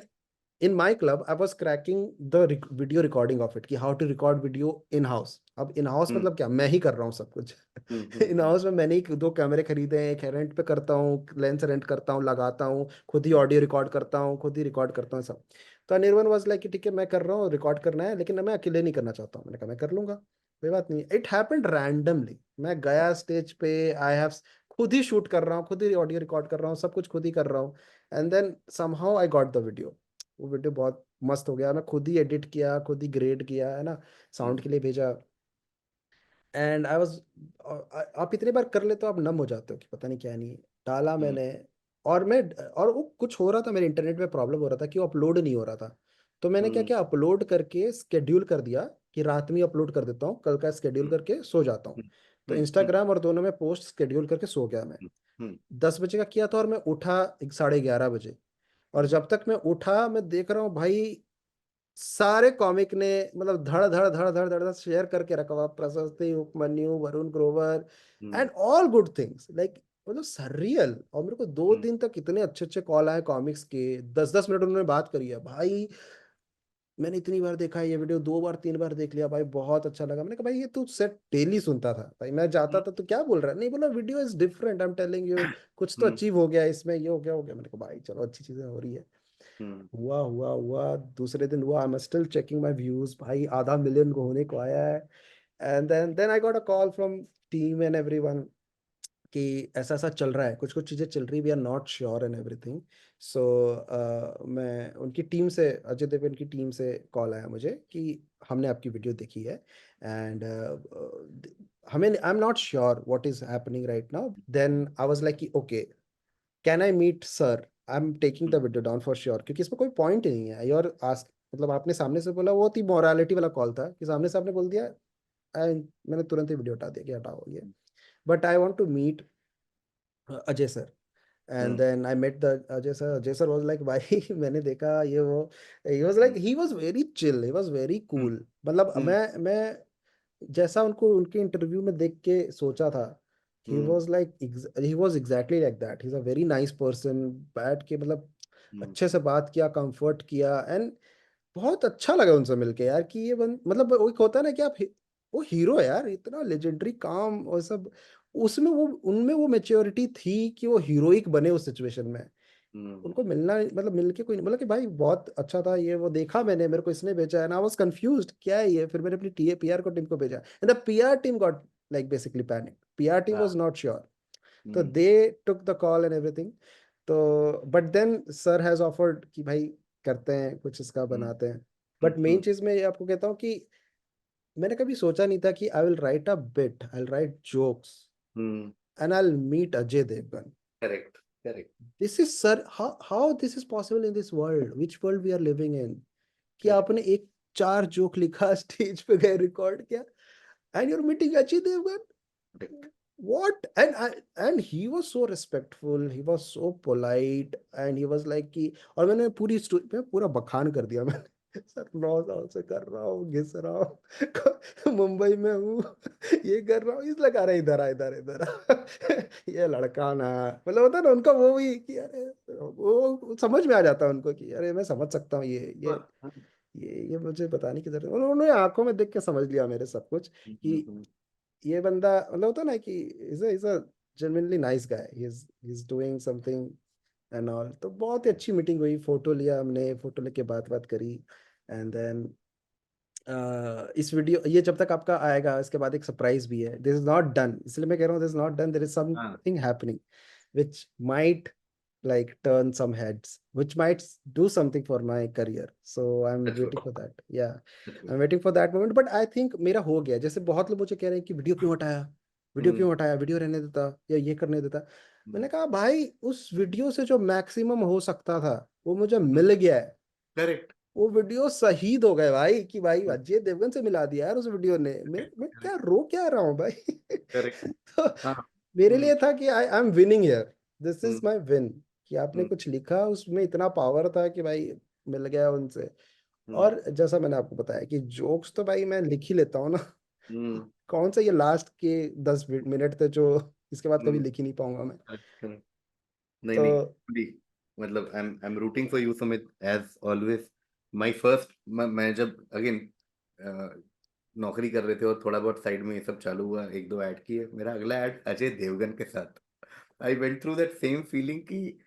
in my club I was cracking the video recording of it कि how to record video in house। अब in house हम्म मतलब क्या, मैं ही कर रहा हूँ सब कुछ। हम्म इन हम्म हाउस में मैंने ही दो कैमरे खरीदे हैं, एक रेंट पे करता हूँ, लेंस रेंट करता हूँ, लगाता हूँ, खुद ही हम्म ऑडियो रिकॉर्ड करता हूँ, खुद ही रिकॉर्ड करता हूँ सब। तो अनिर्बन वाज लाइक कि ठीक है मैं कर रहा हूँ, रिकॉर्ड करना है, लेकिन मैं अकेले नहीं करना चाहता हूँ। मैंने कहा मैं कर लूंगा, कोई बात नहीं। इट हैपेंड रैंडमली, मैं गया स्टेज पे, आई हैव खुद ही शूट कर रहा हूँ, खुद ही ऑडियो रिकॉर्ड कर रहा हूँ, सब कुछ खुद ही कर रहा हूँ, and then somehow I got the video. वो वीडियो बहुत मस्त हो गया, मैं खुद ही एडिट किया, खुद ही ग्रेड किया है ना, साउंड हम्म के लिए भेजा, एंड आई वाज, आप इतने बार कर लेते हो आप नम हो जाते हो कि पता नहीं क्या नहीं। डाला हम्म मैंने, और मैं, और वो कुछ हो रहा था, मेरे इंटरनेट में प्रॉब्लम हो रहा था कि वो अपलोड नहीं हो रहा था। तो मैंने क्या हम्म किया, अपलोड करके स्केड्यूल कर दिया कि रात में ही अपलोड कर देता हूँ, कल का स्केड्यूल हम्म करके सो जाता हूँ। हम्म तो हम्म इंस्टाग्राम और दोनों में पोस्ट स्केड्यूल करके सो गया मैं। 10 बजे का किया था, और मैं उठा 11:30 बजे, और हम्म जब तक मैं उठा मैं देख रहा हूँ भाई सारे कॉमिक ने मतलब धड़ धड़ धड़ धड़ धड़ धड़ शेयर करके रखा हुआ, Prashasti, Upamanyu, Varun Grover, hmm and all good things like, मतलब सरियल। और मेरे को दो हम्म दिन तक इतने अच्छे अच्छे कॉल आए कॉमिक्स के, 10-10 मिनट उन्होंने बात करी है भाई, मैंने इतनी बार देखा है ये वीडियो, 2 बार 3 बार देख लिया भाई, बहुत अच्छा लगा। मैंने कहा भाई ये तू सेट डेली सुनता था भाई, मैं जाता था तो क्या बोल रहा है, नहीं बोला video is different, I am telling you कुछ तो हम्म अचीव हो गया इसमें, ये हो गया हो गया। मैंने कहा भाई चलो अच्छी चीजें हो रही है। हुआ दूसरे दिन हुआ। I am still checking my views भाई, आधा मिलियन को होने को आया है। And then I got a call from team and everyone कि ऐसा ऐसा चल रहा है, कुछ कुछ चीज़ें चल रही, we are not sure and everything. So मैं उनकी टीम से, अजय देवगन की टीम से कॉल आया मुझे कि हमने आपकी वीडियो देखी है एंड हमें, I am not sure what is happening right now. Then I was like कि okay, can I meet sir, I am taking the video down for sure, क्योंकि इसमें कोई पॉइंट ही नहीं है। योर आस्क, मतलब आपने सामने से बोला, वो थी मोरालिटी वाला कॉल था कि सामने से आपने बोल दिया एंड मैंने तुरंत ही वीडियो हटा दिया कि हटाओ ये। But I want to meet Ajay sir. And then I met the Ajay sir. Ajay sir was like भाई मैंने देखा ये वो, he was like, he was very chill, he was very cool. मतलब मैं जैसा उनको उनके इंटरव्यू में देख के सोचा था, ही was like, he was exactly like that. He is a very nice person. बैठ के मतलब अच्छे से बात किया, कंफर्ट किया एंड बहुत अच्छा लगा उनसे मिलके यार कि ये मतलब वो एक होता है ना कि आप वो हीरो है यार, इतना लेजेंडरी काम और सब, उसमें वो, उनमें वो मेच्योरिटी थी कि वो हीरोइक बने उस सिचुएशन में। उनको मिलना, मतलब मिलके कोई बोला कि भाई बहुत अच्छा था ये वो, देखा मैंने, मेरे को इसने भेजा है ना, आई वाज कंफ्यूज्ड क्या है ये। फिर मैंने अपनी पीआर को टीम को भेजा and the PR team got like basically panic. PR team was not sure, तो they took the call and everything. तो but then sir has offered कि भाई करते हैं कुछ, इसका बनाते हैं। बट मेन चीज मैं ये आपको कहता हूँ कि मैंने कभी सोचा नहीं था कि I will write a bit, I will write jokes and I will meet Ajay Devgan. Correct, correct, this is sir, how this is possible in this world, which world we are living in, कि करेक्ट, आपने एक चार जोक लिखा, स्टेज पे गए, रिकॉर्ड किया and your meeting Ajay Devgan. Correct. What? And he was so respectful, he was so polite, and he was like कि, और मैंने पूरी स्टोरी में पूरा बखान कर दिया मैंने सर 9 साल से कर रहा हूँ, घिस रहा हूँ, मुंबई में हूँ, ये कर रहा हूँ, इस लगा रहा, इधर आ, इधर इधर आ। ये लड़का ना, मतलब होता है ना उनका वो भी कि अरे, वो समझ में आ जाता है उनको कि अरे मैं समझ सकता हूँ ये मुझे बताने की जरूरत, उन्होंने आंखों में देख के समझ लिया मेरे सब कुछ कि ये बंदा, मतलब होता ना कि is a genuinely nice guy, he is doing something and all. तो बहुत ही अच्छी मीटिंग हुई, फोटो लिया हमने, फोटो लेके बात बात करी एंड देन इस वीडियो, ये जब तक आपका आएगा इसके बाद एक सरप्राइज भी है, दिस इज नॉट डन, इसलिए मैं कह रहा हूँ this is not done, there is हाँ, something happening which might like turn some heads, which might do something for my career. So I'm such waiting में, for that. Yeah, सच में। I'm waiting for that moment. But I think मेरा हो गया। जैसे बहुत लोग मुझे कह रहे हैं कि वीडियो क्यों हटाया, वीडियो हम्म, क्यों हटाया, वीडियो रहने देता या ये करने देता। हम्म, मैंने कहा भाई उस वीडियो से जो मैक्सिमम हो सकता था वो मुझे मिल गया है। करेक्ट, वो वीडियो शहीद हो गए भाई कि भाई अजय देवगन से मिला दिया यार उस वीडियो ने। मैं क्या करेक्ट, रो क्या रहा हूँ भाई। करेक्ट। तो हाँ। मेरे हम्म, लिए था कि I am winning here, this is hmm, my win, कि आपने हम्म, कुछ लिखा उसमें इतना पावर था कि भाई मिल गया उनसे। हम्म, और जैसा मैंने आपको बताया कि जोक्स तो भाई मैं लिख ही लेता हूँ ना। हम्म, कौन सा ये लास्ट के 10 मिनट थे जो इसके बाद कभी हम्म, लिख ही नहीं पाऊंगा मैं। Correct, correct. नहीं, तो नहीं, really, मतलब I am rooting for you Sumit as always. My first, मैं जब अगेन नौकरी कर रहे थे और थोड़ा बहुत साइड में ये सब चालू हुआ, एक दो ऐड किए, मेरा अगला ऐड अजय देवगन के साथ। I went through that same feeling कि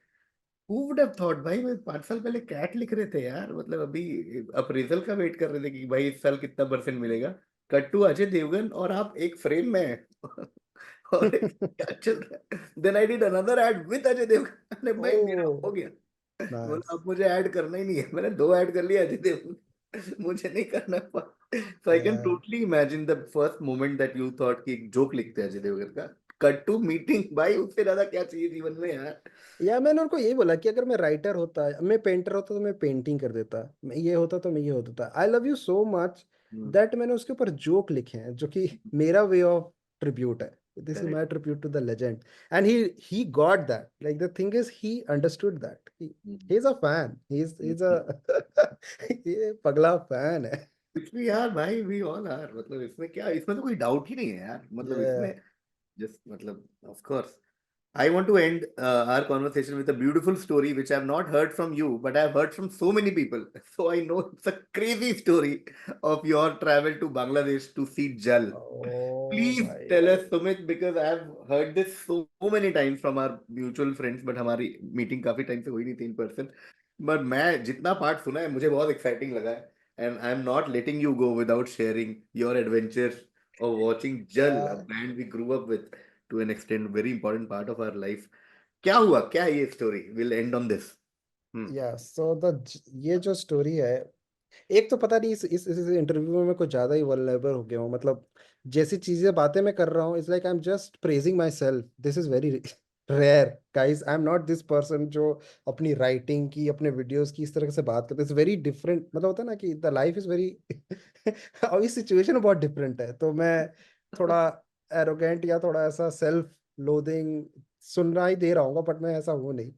हु वुड हैव थॉट भाई, मैं 5 साल पहले कैट लिख रहे थे यार, मतलब अभी अप्रेजल का वेट कर रहे थे कि भाई इस साल कितना परसेंट मिलेगा। कट टू अजय देवगन और आप एक फ्रेम में हैं। और क्या चल रहा है, then I did another ad with Ajay Devgan. अरे भाई मेरा ओ हो गया। बोला नाइस। अब मुझे ऐड करना ही नहीं है, मैंने 2 ऐड कर लिया अजय देवगन, मुझे नहीं करना। So I can totally imagine the first moment that you thought कि एक जोक लिखते हैं अजय देवगन का। कट टू मीटिंग, भाई उससे ज्यादा क्या चाहिए जीवन में यार। या मैंने उनको यही बोला कि अगर मैं राइटर होता, मैं पेंटर होता तो मैं पेंटिंग कर देता, मैं ये होता तो मैं ये होता। I love you so much that मैंने उसके ऊपर जोक लिखे हैं जो कि मेरा वे ऑफ ट्रिब्यूट है। This is correct. My tribute to the legend and he got that, like the thing is he understood that, he is a fan, he is a ये पगला फैन है। कुछ भी यार भाई, वी ऑल आर, मतलब इसमें क्या, इसमें तो कोई डाउट ही नहीं है यार, मतलब Yeah. इसमें जस्ट मतलब of course I want to end our conversation with a beautiful story which I have not heard from you, but I have heard from so many people. So I know it's a crazy story of your travel to Bangladesh to see Jal. Oh Please tell us, भाई, Sumit, because I have heard this so many times from our mutual friends, but हमारी meeting काफी time से हुई नहीं थी in person. पर मैं जितना पार्ट सुना है मुझे बहुत एक्साइटिंग लगा है, and I am not letting you go without sharing your adventures of watching Jal, a या band we grew up with to an extent, very important part of our life. क्या हुआ, क्या है ये story? Will end on this. Hmm. Yeah so the ये जो स्टोरी है, एक तो पता नहीं इस इंटरव्यू में मैं कुछ ज्यादा ही वल्नरेबल हो गया हूँ, मतलब जैसी चीजें बातें मैं कर रहा हूँ, it's like I am just praising myself, this is very rare guys, I am not this person जो अपनी राइटिंग की, अपने वीडियोस की इस तरह से बात करते, इट्स वेरी डिफरेंट, मतलब होता है ना कि द लाइफ इज वेरी और इस सिचुएशन बहुत डिफरेंट है, तो मैं थोड़ा एरोगेंट या थोड़ा ऐसा सेल्फ लोथिंग सुनना ही दे रहा हूँ, बट मैं ऐसा हूँ नहीं।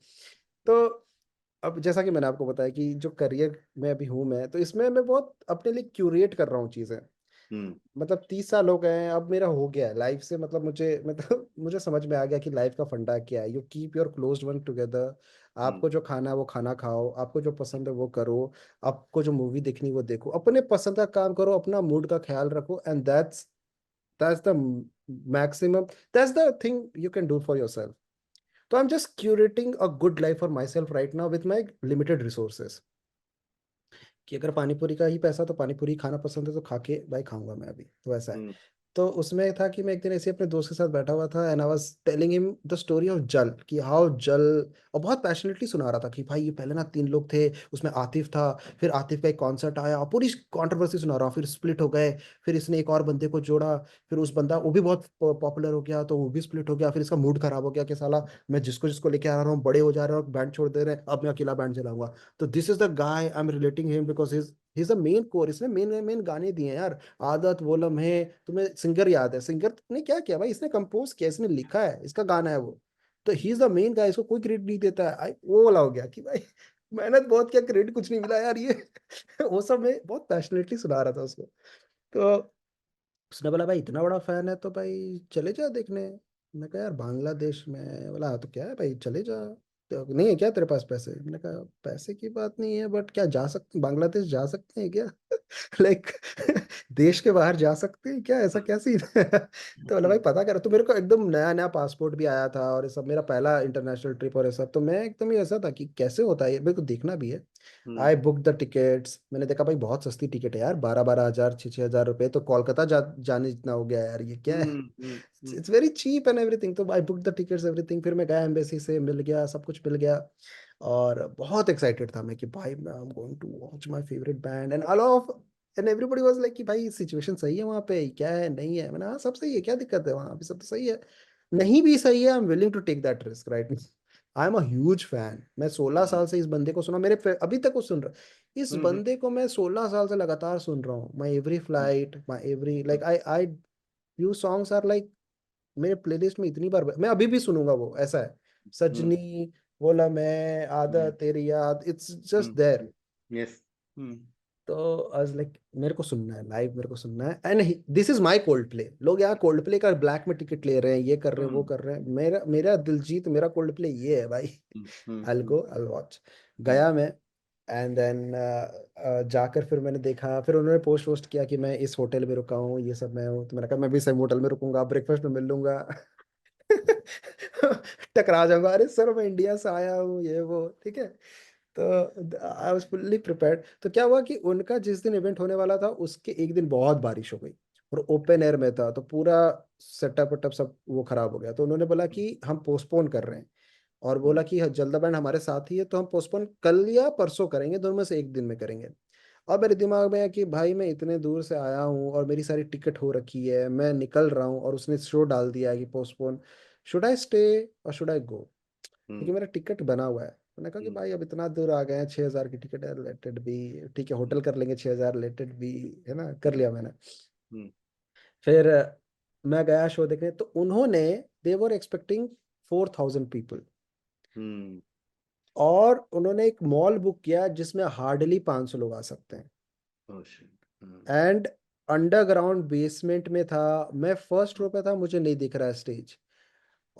तो अब जैसा कि मैंने आपको बताया कि जो करियर में अभी हूँ मैं, तो इसमें मैं बहुत अपने लिए क्यूरेट कर रहा हूँ चीज़ें, हम्म. मतलब 30 साल हो गए हैं, अब मेरा हो गया है लाइफ से, मतलब मुझे मतलब मुझे समझ में आ गया कि लाइफ का फंडा क्या है, you keep your closed one together, hmm. आपको जो खाना है वो खाना खाओ, आपको जो पसंद है वो करो, आपको जो मूवी देखनी है वो देखो, अपने पसंद का काम करो, अपना मूड का ख्याल रखो, and that's the maximum, that's the thing you can do for yourself. तो I am just curating a good life for myself right now with my limited resources, कि अगर पानी पूरी का ही पैसा, तो पानी पूरी खाना पसंद है तो खा के भाई खाऊंगा मैं अभी, तो ऐसा है। हम्म. तो उसमें था कि मैं एक दिन ऐसे ही अपने दोस्त के साथ बैठा हुआ था, and I was telling him the story of जल, कि हाउ जल, और बहुत पैशनेटली सुना रहा था कि भाई ये पहले ना 3 लोग थे, उसमें आतिफ था, फिर आतिफ का एक कॉन्सर्ट आया, पूरी कंट्रोवर्सी सुना रहा हूँ, फिर स्प्लिट हो गए, फिर इसने एक और बंदे को जोड़ा, फिर उस बंदा वो भी बहुत पॉपुलर हो गया, तो वो भी स्प्लिट हो गया, फिर इसका मूड खराब हो गया कि साला मैं जिसको जिसको लेके आ रहा हूँ बड़े हो जा रहे हैं और बैंड छोड़ दे रहे हैं, अब मैं अकेला बैंड चलाऊंगा। तो this is the guy I am relating him, because he is the main core, इसने मेन मेन गाने दिए हैं यार, आदत, वो लम्हे, तुम्हें सिंगर याद है, सिंगर ने क्या किया भाई, इसने कंपोज किया, इसने लिखा है, इसका गाना है वो, तो he is the main guy, इसको कोई क्रेडिट नहीं देता है, वो वाला हो गया कि भाई मेहनत बहुत किया, क्रेडिट कुछ नहीं मिला यार ये वो सब मैं बहुत पैशनेटली सुना रहा था उसको। तो उसने बोला भाई इतना बड़ा फैन है तो भाई चले जा देखने। मैंने कहा यार बांग्लादेश में, बोला हाँ तो क्या है भाई चले जा, तो नहीं है क्या तेरे पास पैसे, मैंने कहा पैसे की बात नहीं है, बट क्या जा सकते, बांग्लादेश जा सकते हैं क्या लाइक देश के बाहर जा सकते हैं क्या, ऐसा क्या सीन है तो बोला भाई पता कर, तो मेरे को एकदम नया नया पासपोर्ट भी आया था और ये सब, मेरा पहला इंटरनेशनल ट्रिप और ये सब, तो मैं एकदम ही ऐसा था कि कैसे होता है ये, मेरे को देखना भी है। हम्म. आई बुक द टिकट्स, मैंने देखा भाई बहुत सस्ती टिकट है यार, 12-12 हजार, 6-6 हजार रुपए, तो कोलकाता जाने जितना हो गया यार, ये क्या है, hmm. Hmm. It's very cheap and everything, तो I book the tickets everything, फिर मैं गया एम्बेसी से, मिल गया सब कुछ मिल गया, और बहुत एक्साइटेड था मैं कि भाई मैं I am going to watch my favourite band, and all of, and everybody was like कि भाई सिचुएशन सही है वहाँ पे, क्या है नहीं है, मैंने हाँ सब सही है, क्या दिक्कत है वहाँ पे, सब तो सही है, नहीं भी सही है, I am willing to take that risk right. I am a huge fan, मैं 16 साल से इस बंदे को सुना, अभी तक वो सुन रहा, इस हम्म. बंदे को मैं 16 साल से लगातार सुन रहा हूँ, my every flight, my every like I few songs are like मेरे प्लेलिस्ट में इतनी बार, मैं अभी भी सुनूंगा वो, ऐसा है, हम्म. सजनी, बोला मैं, आदत, तेरी याद, इट्स जस्ट देयर। यस. हम्म. तो आज लाइक मेरे को सुनना है लाइव, मेरे को सुनना है, and this is my cold play, लोग यहाँ कोल्ड प्ले का ब्लैक में टिकट ले रहे हैं, ये कर रहे हैं वो हम्म. कर रहे हैं, मेरा मेरा दिलजीत, मेरा कोल्ड प्ले ये है भाई आई हम्म. गो आई वॉच। हम्म. गया मैं, एंड देन जाकर फिर मैंने देखा, फिर उन्होंने पोस्ट वोस्ट किया कि मैं इस होटल में रुका हूँ, ये सब मैं हूँ, तो मैंने कहा मैं भी सेम होटल में रुकूंगा, ब्रेकफास्ट में मिल लूंगा टकरा जाऊंगा, अरे सर मैं इंडिया से आया हूँ ये वो, ठीक है। तो आई वाज फुल्ली प्रिपेयर्ड, तो क्या हुआ कि उनका जिस दिन इवेंट होने वाला था उसके एक दिन बहुत बारिश हो गई, और ओपन एयर में था, तो पूरा सेटअप वटअप सब वो खराब हो गया, तो उन्होंने बोला कि हम पोस्टपोन कर रहे हैं, और बोला कि जल्दा बैंड हमारे साथ ही है, तो हम पोस्टपोन कल या परसों करेंगे, दोनों में से एक दिन में करेंगे। अब मेरे दिमाग में है कि भाई मैं इतने दूर से आया हूँ और मेरी सारी टिकट हो रखी है, मैं निकल रहा हूँ, और उसने शो डाल दिया है कि पोस्टपोन, शुड आई स्टे और शुड आई गो, क्योंकि मेरा टिकट बना हुआ है। मैंने कहा कि भाई अब इतना दूर आ गए हैं, 6 हजार की टिकट है, लेट इट बी, ठीक है होटल कर लेंगे 6 हजार, लेट इट बी, है ना, कर लिया मैंने। फिर मैं गया शो देखने, तो उन्होंने, दे वर एक्सपेक्टिंग 4,000 पीपल, और उन्होंने एक मॉल बुक किया जिसमें हार्डली 500 लोग आ सकते हैं, एंड अंडरग्राउंड बेसमेंट में था, मैं फर्स्ट रो पे था, मुझे नहीं दिख रहा है स्टेज,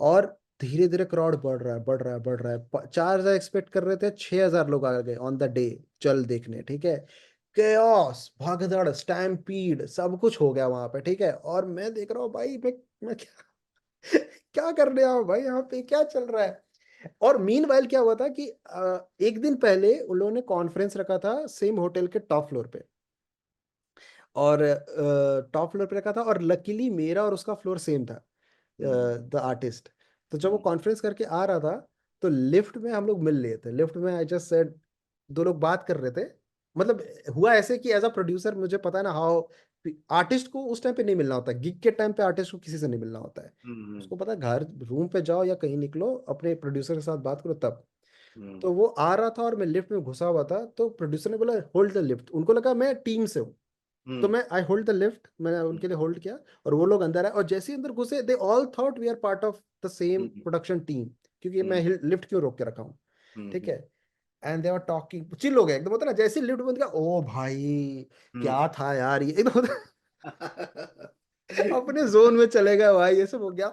और धीरे धीरे क्राउड बढ़ रहा है बढ़ रहा है बढ़ रहा है, 4 हजार एक्सपेक्ट कर रहे थे, 6 हजार लोग आ गए ऑन द डे चल देखने, ठीक है, केओस, भागदड़, स्टैम्पीड, सब कुछ हो गया वहां पे, ठीक है, और मैं देख रहा हूँ भाई मैं क्या क्या करने आया हूँ भाई, यहाँ पे क्या चल रहा है, और मीनवाइल क्या हुआ था कि एक दिन पहले उन लोगों ने कॉन्फ्रेंस रखा था सेम होटल के टॉप फ्लोर पे, और टॉप फ्लोर पे रखा था, और लकीली मेरा और उसका फ्लोर सेम था, हम्म, द आर्टिस्ट। तो जब वो हम्म, कॉन्फ्रेंस करके आ रहा था, तो लिफ्ट में हम लोग मिल लिए थे। लिफ्ट में आई जस्ट सेड, दो लोग बात कर रहे थे। मतलब हुआ ऐसे कि एज अ प्रोड्यूसर मुझे पता है ना हाउ, आर्टिस्ट को उस टाइम पे नहीं मिलना होता, गिग के टाइम पे आर्टिस्ट को किसी से नहीं मिलना होता है। हम्म, उसको पता है घर रूम पे जाओ या कहीं निकलो, अपने प्रोड्यूसर के साथ बात करो तब। हम्म, तो वो आ रहा था और मैं लिफ्ट में घुसा हुआ था, तो प्रोड्यूसर ने बोला होल्ड द लिफ्ट, उनको लगा मैं टीम से हूँ। तो हम्म, मैं आई होल्ड द लिफ्ट, मैंने हम्म, उनके लिए होल्ड किया, और वो लोग अंदर आए, और जैसे ही अंदर घुसे they all thought we are part of the same hmm, production team, क्योंकि मैं हम्म, लिफ्ट क्यों रोक के रखा हूँ। ठीक हम्म, है। And they are talking, chill हो गया एकदम, होता है ना जैसे लिफ्ट बंद किया, ओ भाई हम्म, क्या था यार ये, एकदम अपने जोन में चले गए भाई, ये सब हो गया।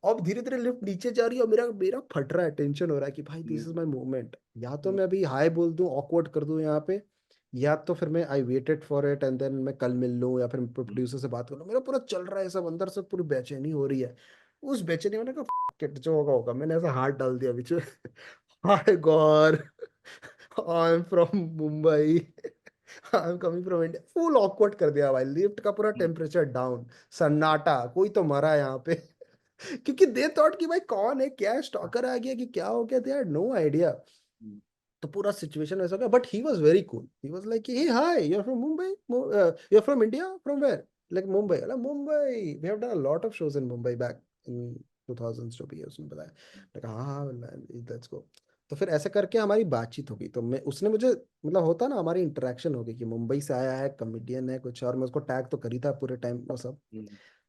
अब धीरे धीरे लिफ्ट नीचे जा रही है, और मेरा मेरा फट रहा है, टेंशन हो रहा है कि भाई दिस इज माय मोमेंट, या तो मैं अभी हाई बोल दूं, ऑकवर्ड कर दूं यहाँ पे, या तो फिर मैं I waited for it and then मैं कल मिल लूं, या फिर प्रोड्यूसर से बात कर लूं। मेरा पूरा चल रहा है सब, अंदर से पूरी बेचैनी हो रही है। उस बेचैनी में मैंने कहा "Fuck it, जो होगा होगा", मैंने ऐसा हाथ डाल दिया बीच में। Hi god, I am from Mumbai, I am coming from India, full awkward कर दिया भाई, लिफ्ट का पूरा टेम्परेचर डाउन, सन्नाटा, कोई तो मरा है यहाँ पे। क्योंकि दे थॉट कि भाई कौन है, क्या स्टॉकर आ गया कि क्या हो गया, दे हैड नो आइडिया। तो पूरा सिचुएशन वैसा हो गया, but he was very cool, he was like hey hi you are from Mumbai, you are from India, from where, like Mumbai, like Mumbai we have done a lot of shows in Mumbai back in 2000s, जो भी है उसने बताया। मैंने कहा हाँ हाँ लेट्स गो। तो फिर ऐसे करके हमारी बातचीत हो गई, तो मैं उसने मुझे, मतलब होता ना हमारी इंटरेक्शन हो गई कि मुंबई से आया है, कॉमेडियन है कुछ, और मैं उसको टैग तो करी था पूरे टाइम और सब।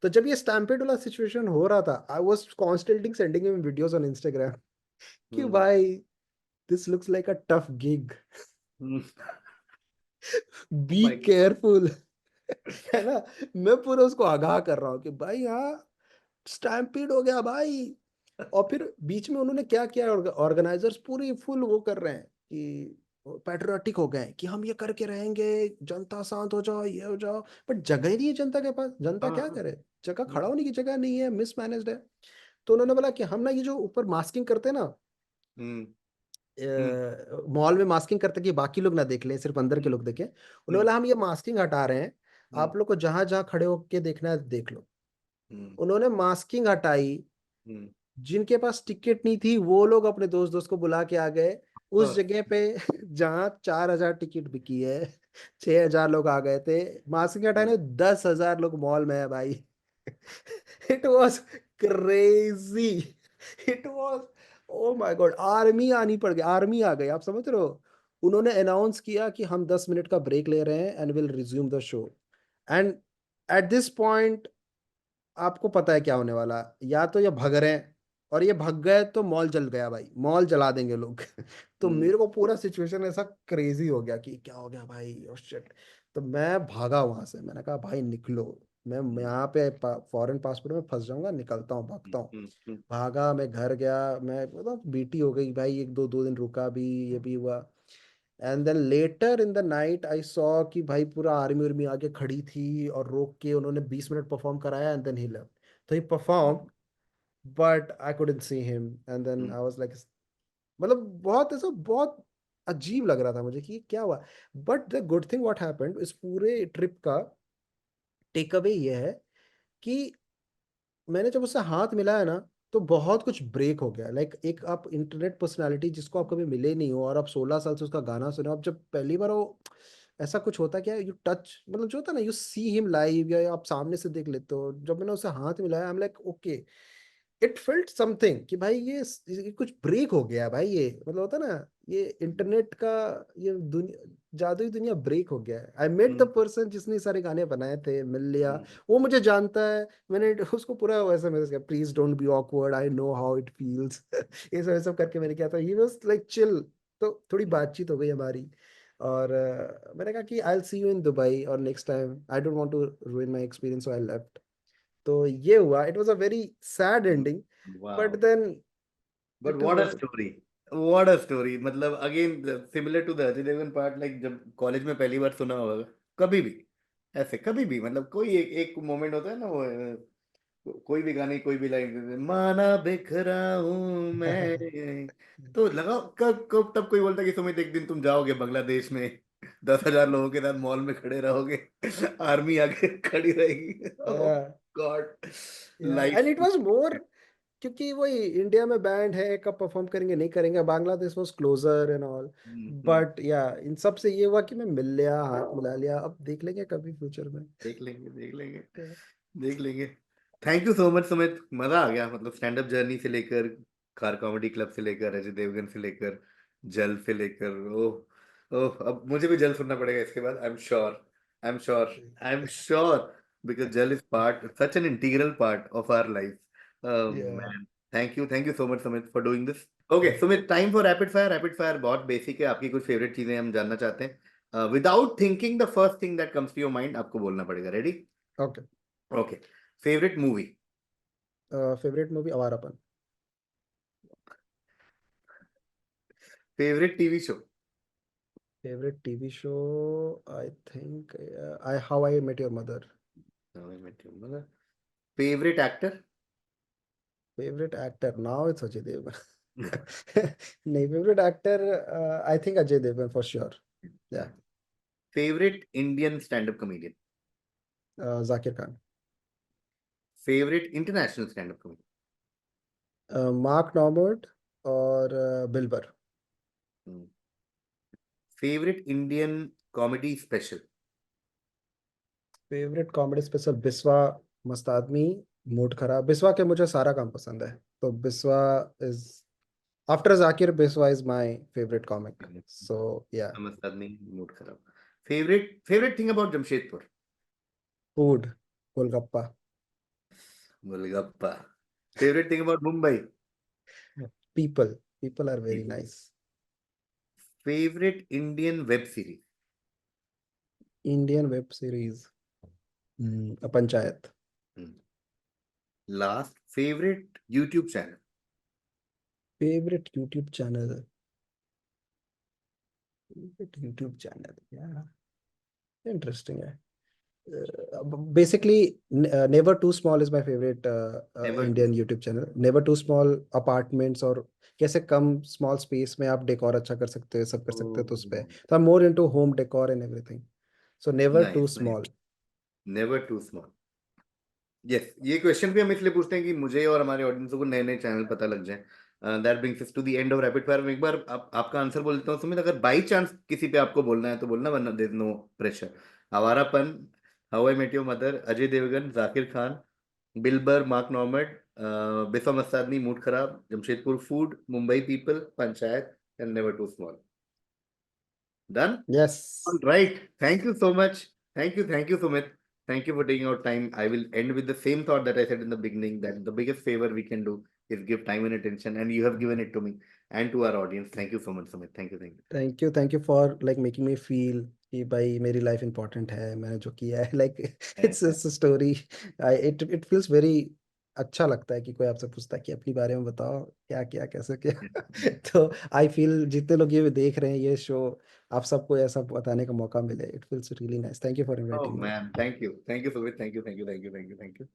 तो जब ये स्टैम्पेड वाला सिचुएशन हो रहा था, I was constantly sending him videos on Instagram कि भाई this looks like a tough gig, be my God. Careful. है ना, मैं पूरा उसको आगाह कर रहा हूँ कि भाई यहाँ स्टैम्पीड हो गया भाई। और फिर बीच में उन्होंने क्या किया, ऑर्गेनाइजर्स पूरी फुल वो कर रहे हैं कि पैट्रियोटिक हो गए कि हम ये करके रहेंगे, जनता शांत हो जाओ, ये हो जाओ, बट जगह ही नहीं है जनता के पास, जनता क्या करे, जगह खड़ा होने की जगह नहीं है, मिसमैनेज्ड है। तो उन्होंने बोला कि हम ना ये जो ऊपर मास्किंग करते हैं ना, मॉल में मास्किंग करते कि बाकी लोग ना देख लें, सिर्फ अंदर के लोग देखें, उन्होंने बोला हम ये मास्किंग हटा रहे हैं, आप लोग को जहां जहां खड़े होके देखना है देख लो। उन्होंने मास्किंग हटाई, जिनके पास टिकट नहीं थी वो लोग अपने दोस्त दोस्त को बुला के आ गए उस जगह पे जहां 4,000 टिकट बिकी है, 6,000 लोग आ गए थे। मास्किंग हटाने 10,000 लोग मॉल में है भाई। It was crazy, it was, oh my God, army आनी पड़ गई, आर्मी आ गई, आप समझ रहे हो। उन्होंने अनाउंस किया कि हम 10 मिनट का ब्रेक ले रहे हैं and will resume the show. And at this point आपको पता है क्या होने वाला, या तो ये भग रहे हैं, और ये भग गए तो मॉल जल गया भाई, मॉल जला देंगे लोग। तो मेरे को पूरा सिचुएशन ऐसा क्रेजी हो गया कि क्या हो गया भाई, ओह शिट। तो मैं भागा वहां से, मैंने कहा भाई निकलो, मैं यहाँ पे फॉरेन पासपोर्ट में फंस जाऊंगा, निकलता हूँ, भागता हूँ। भागा, मैं घर गया, मैं मतलब बीटी हो गई भाई, एक दो दो दिन रुका भी, ये भी हुआ। And then later in the night I saw कि भाई पूरा आर्मी उर्मी आगे खड़ी थी, और रोक के उन्होंने 20 मिनट परफॉर्म कराया, एंड देन ही लेफ्ट। तो he perform, but I couldn't see him, and then I was like, मतलब बहुत ऐसा, बहुत अजीब लग रहा था मुझे कि ये क्या हुआ। But the good thing what happened इस पूरे ट्रिप का टेक अवे ये है कि मैंने जब उससे हाथ मिलाया ना, तो बहुत कुछ ब्रेक हो गया। लाइक एक आप इंटरनेट पर्सनालिटी जिसको आप कभी मिले नहीं हो, और आप 16 साल से उसका गाना सुने, आप जब पहली बार वो, ऐसा कुछ होता क्या, यू टच, मतलब जो होता है ना, यू सी हिम लाइव, या आप सामने से देख लेते हो, जब मैंने उससे हाथ मिलाया आई am like okay, it felt something कि भाई ये कुछ ब्रेक हो गया है भाई, ये मतलब होता है ना, ये इंटरनेट का, ये दुनिया, जादुई दुनिया ब्रेक हो गया है। आई मेट द पर्सन जिसने ये सारे गाने बनाए थे, मिल लिया, वो मुझे जानता है। मैंने उसको पूरा वैसा मैसेज किया, please don't be awkward, I know how it feels. ये सब करके मैंने किया था, ही वाज लाइक चिल। तो थोड़ी बातचीत हो गई हमारी, और मैंने कहा कि I will see you in Dubai, और next time I don't want to ruin my experience, so I left. तो ये हुआ, it was a very sad ending, but wow. Then but it is what a what it. Story, what a story, मतलब again similar to the Ajay Devgan part, like जब कॉलेज में पहली बार सुना होगा, कभी भी ऐसे, कभी भी मतलब कोई एक मोमेंट होता है ना वो, कोई भी गाने, कोई भी लाइन, माना बिखरा हूं मैं, तो लगा कब कब तब कोई बोलता कि सुमित एक दिन तुम जाओगे बांग्लादेश में, 10,000 लोगों के साथ मॉल में खड़े रहोगे, आर्मी आके खड़ी रहेगी, ओह Yeah, God, yeah. And life. it was more क्योंकि वही इंडिया में बैंड है, कब परफॉर्म करेंगे नहीं करेंगे, Bangladesh was closer and all. But या इन सब से ये हुआ कि मैं मिल लिया, हाथ मिला लिया, अब देख लेंगे कभी फ्यूचर में। देख लेंगे, देख लेंगे, Yeah. देख लेंगे। Thank you so much Sumit, मजा आ गया, मतलब स्टैंड अप जर्नी से लेकर, कार कॉमेडी क्लब से लेकर, अजय देवगन से लेकर, जल से लेकर, ओह ओह, अब मुझे भी जल सुनना पड़ेगा इसके बाद, I am sure, I am sure, I am sure, because Jal is part, such an integral part of our life. Yeah. Man, thank you so much Sumit for doing this. Okay Sumit, time for rapid fire. Rapid fire बहुत बेसिक है, आपकी कुछ फेवरेट चीजें हम जानना चाहते हैं, without thinking the first thing that comes to your mind आपको बोलना पड़ेगा, ready? Okay. Okay, favourite movie, favourite movie Awarapan. Favourite TV show, favourite TV show I think I how I met your mother. मतलब favourite actor, favourite actor now it's Ajay Devgan. नहीं, favourite actor I think Ajay Devgan for sure. Yeah favourite Indian stand up comedian, Zakir Khan. Favourite international stand up Mark Normand और Bill Burr. Comedian, favourite Indian comedy special, favourite comedy special Biswa Mast Aadmi, mood खराब। बिस्वा के मुझे सारा काम पसंद है, तो Biswa is after Zakir, Biswa is my favourite comic. So yeah समझ आदमी, mood Kharab, favourite thing about Jamshedpur, food, golgappa. Golgappa, favourite thing about Mumbai, people, people are very nice. Favourite Indian web series, Indian web series Panchayat. Last favourite YouTube channel, favourite YouTube channel, favourite YouTube channel यार, इंटरेस्टिंग है। Basically never too small is my favourite never too, Indian YouTube channel. Never too small apartments और कैसे कम स्मॉल स्पेस में आप डेकोर अच्छा कर सकते हो, सब कर सकते हो, तो उस पे तो I am more into home decor and everything. So never too nice nice, small. Never too small. Yes, ये क्वेश्चन भी हम इसलिए पूछते हैं कि मुझे और हमारे ऑडियंस को नए नए चैनल पता लग जाए। That brings us to the end of rapid fire. एक बार आपका आंसर बोल देता हूँ सुमित, अगर बाई चांस किसी पे आपको बोलना है तो बोलना, वरना there no pressure. Awarapan, how I met your mother, Ajay Devgan, Zakir Khan, Bill Burr, Mark Normand, बिफा मस्तानी, mood Kharab, Jamshedpur food, Mumbai people, Panchayat, and never too small. Done? Yes. All right. Thank you so much. Thank you, Sumit. Thank you for taking out time. I will end with the same thought that I said in the beginning, that the biggest favor we can do is give time and attention, and you have given it to me and to our audience. Thank you so much, Sumit. Thank you, thank you. Thank you for like making me feel कि भाई मेरी लाइफ इंपॉर्टेंट है, मैंने जो किया है, like Thank it's story. I it it feels very अच्छा लगता है कि कोई आपसे पूछता है कि अपनी बारे में बताओ, क्या किया, कैसे किया। you. तो आई फील जितने लोग ये देख रहे हैं ये शो, आप सबको ऐसा बताने का मौका मिले, it feels really nice. Thank you for Oh inviting me. man, thank you, Sumit. Thank you.